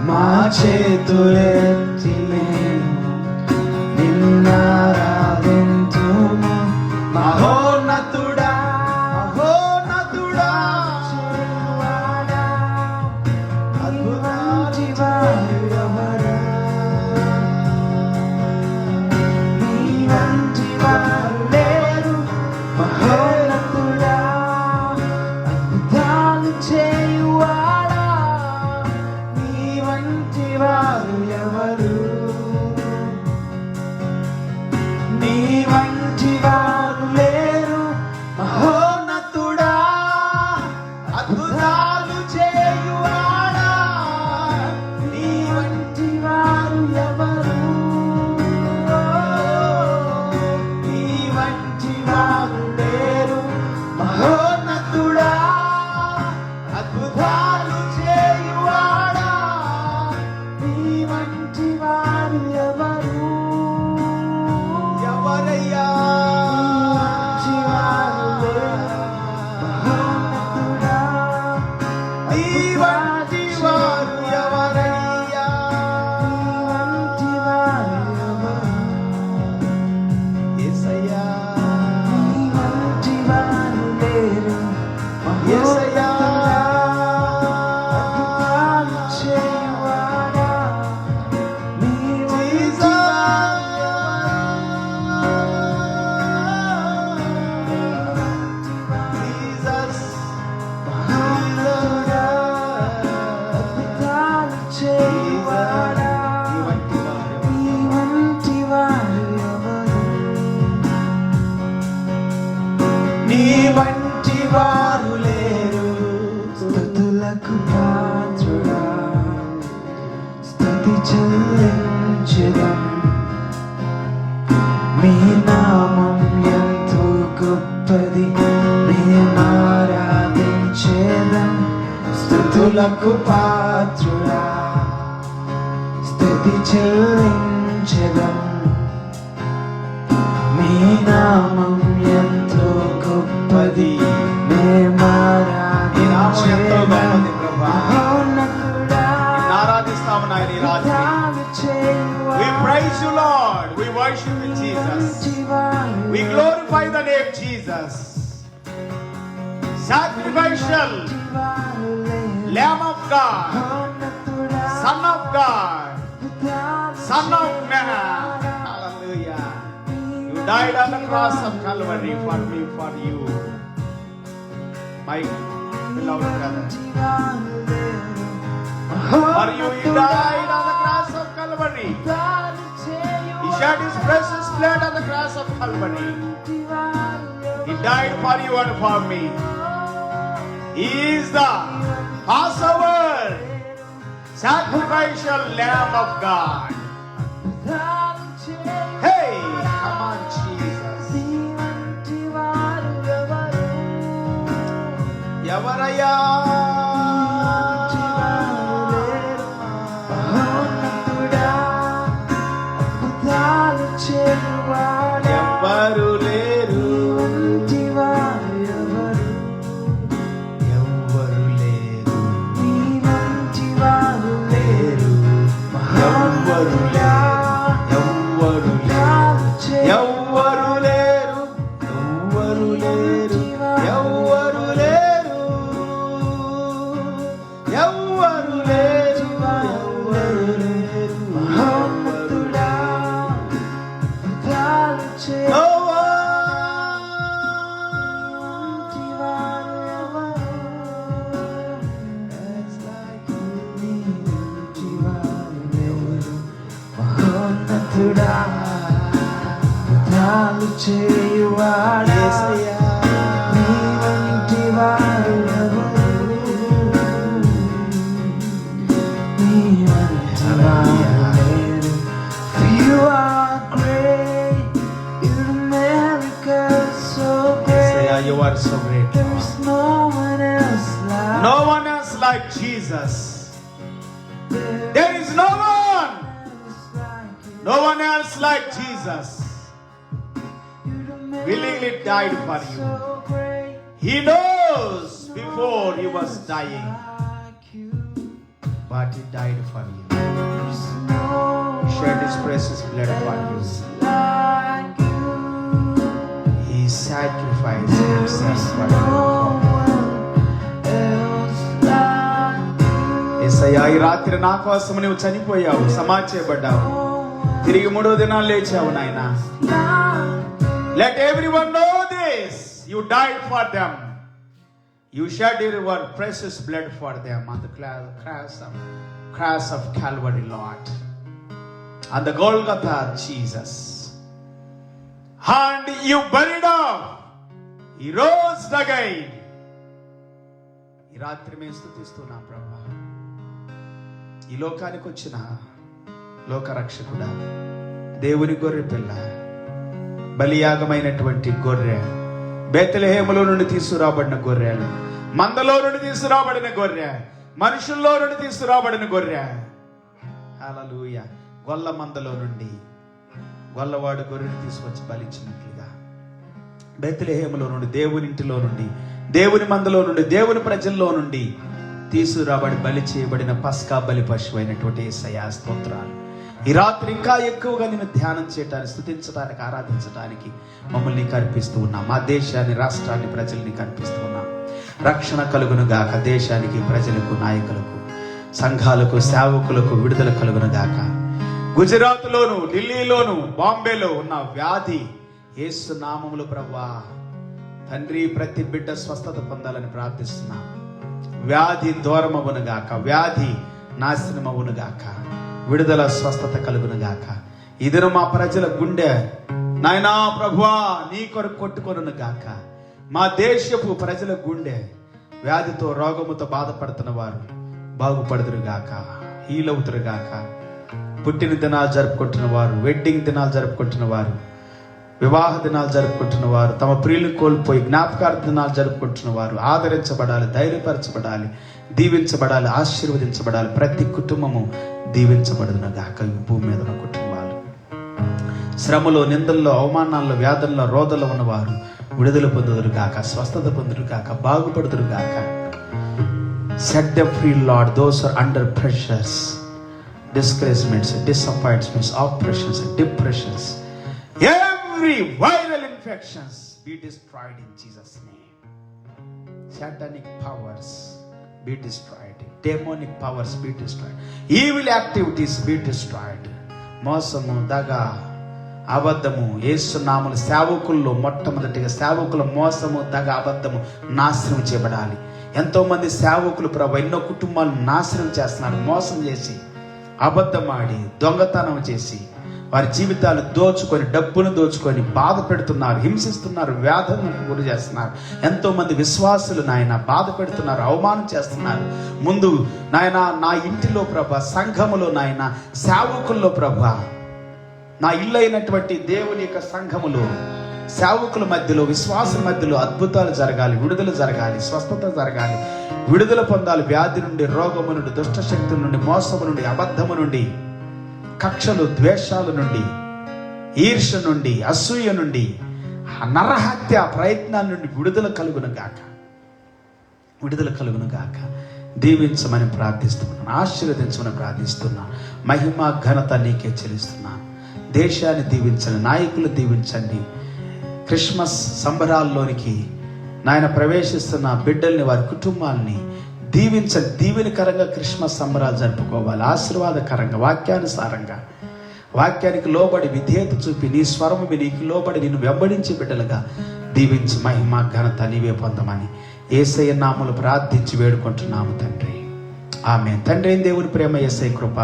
మా చేతులెత్తి నేను నిన్నారాధింతుము. మహోన్నతుడా, మహోన్నతుడా, చేరువాడా, నీవంటి వారు ఎవరు? నీవంటి వారు లేరు. మహోన్నతుడా, అద్భుతాలు చేయువాడా, నీవంటి వారు ఎవరు? నీ వంటి వారు లేరు. మహోన్నతుడా, అద్భుతాలు చేయువాడా, నీ వంటి వారు ఎవరు? నీ వంటి వారు లేరు. మహోన్నతుడా, అద్భుతాలు చేయువాడా, నీ వంటి వారు ఎవరు? ఎవరయ్యా? నీ వంటి వారు లేరు. మహోన్నతుడా, నీ వంటి వారు ఎవరయ్యా? నీ వంటి వారు ఎవరు? యేసయ్యా. నీ వంటి వారు యేసయ్యా అద్భుతాలు చేయువాడా, నీ వంటి మహోన్నతుడా, అద్భుతాలు చేయువాడా, నీ వంటి వారు ఎవరు? నీ వంటి వారు లేరు. స్తుతులకు పాత్రుడా, స్తుతి చెల్లించెదం. మీ నామం ఎంతో గొప్పది, మేమారాధించేదం. స్తుతులకు పాత్రుడా, స్తుతి చెల్లించెదం. మీ నామం ఎంతో గొప్పది, నీ నామం ఎంతో గొప్పది ప్రభా. మహోన్నతుడా, నిన్ను ఆరాధిస్తాము నాయన ఈ రాత్రి. అద్భుతాలు చేయువాడా, We praise you, Lord. We worship you, Jesus. We glorify the name Jesus. Sacrificial Lamb of God, Son of God, Son of Man. Hallelujah. You died on the cross of Calvary for me, for you, my beloved brother. For you, he died on the cross of Calvary. He shed his precious blood on the cross of Calvary. He died for you and for me. He is the Passover, sacrificial Lamb of God. Hey, come on, Jesus. Yavaraya. ఎవ్వరు లేరు, ఎవ్వరు లేరు, ఎవ్వరు లేరు, ఎవ్వరు లేరు, ఎవ్వరు లేరు, ఎవ్వరు లేరు, ఎవ్వరు లేరు, ఎవ్వరు లేరు, ఎవ్వరు లేరు. మహోన్నతుడా, అద్భుతాలు No చేయువాడు ఎవరు? నీ వంటి వారు ఎవరు? మహోన్నతుడా, అద్భుతాలు చేయువాడా, నీ వంటి వారు ఎవరు? నీ వంటి వారు లేరు. For you are great, your miracles so great. You are so great. There is no one else like No one else like Jesus. There is no one. No one else like Jesus. Willingly died for you. He knows before he was dying, but he died for you. He shed his precious blood for you. He sacrificed himself for you. యేసయ్యా, ఈ రాత్రి నా కోసం నువ్వు చనిపోయావు, సమాధి చేయబడ్డావు, తిరిగి 3వ దినాలు లేచావు నాయన. Let everyone know this. You died for them. You shed your precious blood for them on the cross of Calvary, Lord. On the Golgotha, Jesus. And you buried him. He rose again. ఈ రాత్రి మేము స్తుతిస్తున్నాం ప్రభా. ఈ లోకానికి వచ్చిన లోకరక్షకుడా, దేవుని గొర్రె పిల్ల, బలియాగమైనటువంటి గొర్రె, బేత్లెహేములో నుండి తీసుకురాబడిన గొర్రె, మందలో నుండి తీసుకురాబడిన గొర్రె, మనుషుల్లో నుండి తీసుకురాబడిన గొర్రె. హల్లెలూయా. గొల్ల మందలో నుండి గొల్లవాడు గొర్రెని తీసుకొచ్చి బలిచ్చినట్లుగా బేత్లెహేములో నుండి, దేవుని ఇంటిలో నుండి, దేవుని మందలో నుండి, దేవుని ప్రజల్లో నుండి తీసుకురాబడి బలి చేయబడిన పస్కా బలి పశువు అయినటువంటి యేసయ్యా స్తోత్రాలు. ఈ రాత్రి ఇంకా ఎక్కువగా నేను ధ్యానం చేయటానికి, స్తుతించడానికి, ఆరాధించడానికి మమ్మల్ని కల్పిస్తూ ఉన్నాం. మా దేశాన్ని, రాష్ట్రాన్ని, ప్రజల్ని కల్పిస్తూ ఉన్నాం. రక్షణ కలుగును గాక. దేశానికి, ప్రజలకు, నాయకులకు, సంఘాలకు, సేవకులకు విడుదల కలుగును గాక. గుజరాత్లోను, ఢిల్లీలోను, బాంబేలో ఉన్న వ్యాధి యేసు నామములో ప్రభువా తండ్రి ప్రతి బిడ్డ స్వస్థత పొందాలని ప్రార్థిస్తున్నాం. వ్యాధి దూరమవును గాక, వ్యాధి నాశనమవును గాక, విడుదల స్వస్థత కలుగును గాక. ఇదిను మా ప్రజల గుండె నాయనా ప్రభువా నీ కొరకు కొట్టుకొనును గాక. మా దేశపు ప్రజల గుండె వ్యాధితో, రోగముతో బాధపడుతున్న వారు బాగుపడుదురు గాక, హీల్ అవుతురు గాక. పుట్టిన దినాలు జరుపుకుంటున్న వారు, వెడ్డింగ్ దినాలు జరుపుకుంటున్న వారు, వివాహ దినాలు జరుపుకుంటున్న వారు, తమ ప్రియులు కోల్పోయి జ్ఞాపకార్థ దినాలు జరుపుకుంటున్న వారు ఆదరించబడాలి, ధైర్యపరచబడాలి, దీవించబడాలి, ఆశీర్వదించబడాలి. ప్రతి కుటుంబము దీవించబడును గాక. ఈ భూమి మీద ఉన్న కుటుంబాలు శ్రమలో, నిందల్లో, అవమానాల్లో, వ్యాధుల్లో, రోదల్లో ఉన్నవారు విడుదల పొందుదురు గాక, స్వస్థత పొందురు గాక, బాగుపడుదురు గాక. Set them free lord. Those are under pressures, discouragements, disappointments, oppressions, depressions, every viral infections be destroyed in Jesus' name. Satanic powers be destroyed, demonic powers be destroyed, evil activities be destroyed. మోసము, దగ, అబద్ధము యేసు నామములో సేవకుల్లో మొట్టమొదటిగా సేవకుల మోసము, దగ, అబద్ధము నాశనం చేయబడాలి. ఎంతో మంది సేవకులు ప్రభు ఎన్నో కుటుంబాలు నాశనం చేస్తున్నారు. మోసం చేసి, అబద్ధమాడి, దొంగతనం చేసి వారి జీవితాలు దోచుకొని, డబ్బును దోచుకొని బాధ పెడుతున్నారు, హింసిస్తున్నారు, వ్యాధులకు గురి చేస్తున్నారు. ఎంతో మంది విశ్వాసులు నాయన బాధ పెడుతున్నారు, అవమానం చేస్తున్నారు. ముందు నాయన నా ఇంటిలో ప్రభ, సంఘములో నాయన, సేవకుల్లో ప్రభ, నా ఇల్లు అయినటువంటి దేవుని యొక్క సంఘములో సేవకుల మధ్యలో, విశ్వాసుల మధ్యలో అద్భుతాలు జరగాలి, విడుదల జరగాలి, స్వస్థత జరగాలి, విడుదల పొందాలి. వ్యాధి నుండి, రోగము నుండి, దుష్ట శక్తుల నుండి, మోసము నుండి, అబద్ధము నుండి, కక్షలు, ద్వేషాల నుండి, ఈర్ష నుండి, అసూయ నుండి, నరహత్య ప్రయత్నాల నుండి విడుదల కలుగును గాక, విడుదల కలుగును గాక. దీవించమని ప్రార్థిస్తున్నాను, ఆశీర్వదించమని ప్రార్థిస్తున్నాను. మహిమ ఘనత నీకే చెల్లిస్తున్నాను. దేశాన్ని దీవించండి, నాయకులు దీవించండి. క్రిస్మస్ సంబరాల్లోనికి నాయన ప్రవేశిస్తున్న బిడ్డల్ని, వారి కుటుంబాలని దీవించండి. దీవెనకరంగా క్రిస్మస్ సంబరాలు జరుపుకోవాలి, ఆశీర్వాదకరంగా, వాక్యానుసారంగా, వాక్యానికి లోబడి విధేయత చూపి, నీ స్వరము నీకు లోబడి నిన్ను వెంబడించి బిడ్డలుగా దీవించి మహిమ ఘనత నీవే పొందమని యేసయ్య నామములో ప్రార్థించి వేడుకుంటున్నాము తండ్రి. ఆమేన్. తండ్రి అయిన దేవుని ప్రేమ, యేసయ్య కృప,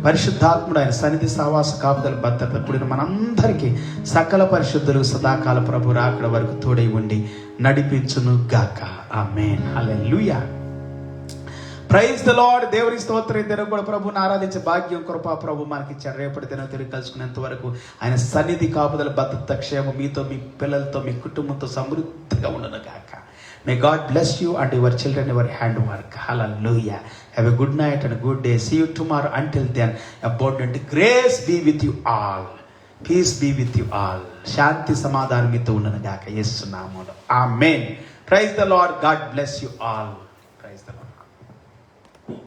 పరిశుద్ధాత్ముడు ఆయన సన్నిధి, సహవాస, కాపుదల, భద్రత కూడిన మనందరికీ సకల పరిశుద్ధులు సదాకాల ప్రభు రాకడ వరకు తోడై ఉండి నడిపించును గాక. ఆమేన్. హల్లెలూయా. Praise the Lord. దేవుని స్తోత్రం. దినం కూడా ప్రభుని ఆరాధించే భాగ్యం, కృప ప్రభు మనకి ఇచ్చాడు. రేపటి దినం తిరిగి కలుసుకునేంత వరకు ఆయన సన్నిధి, కాపుదల, భద్రత, క్షేమం మీతో, మీ పిల్లలతో, మీ కుటుంబంతో సమృద్ధిగా ఉండను గాక. May God bless you and your children, your handwork. Hallelujah. Have a good night and a good day. See you tomorrow. Until then, abundant grace be with you all. Peace be with you all. Shanti samadhanam మీతో ఉండను గాక యేసు నామములో. Amen. Praise the Lord. God bless you all.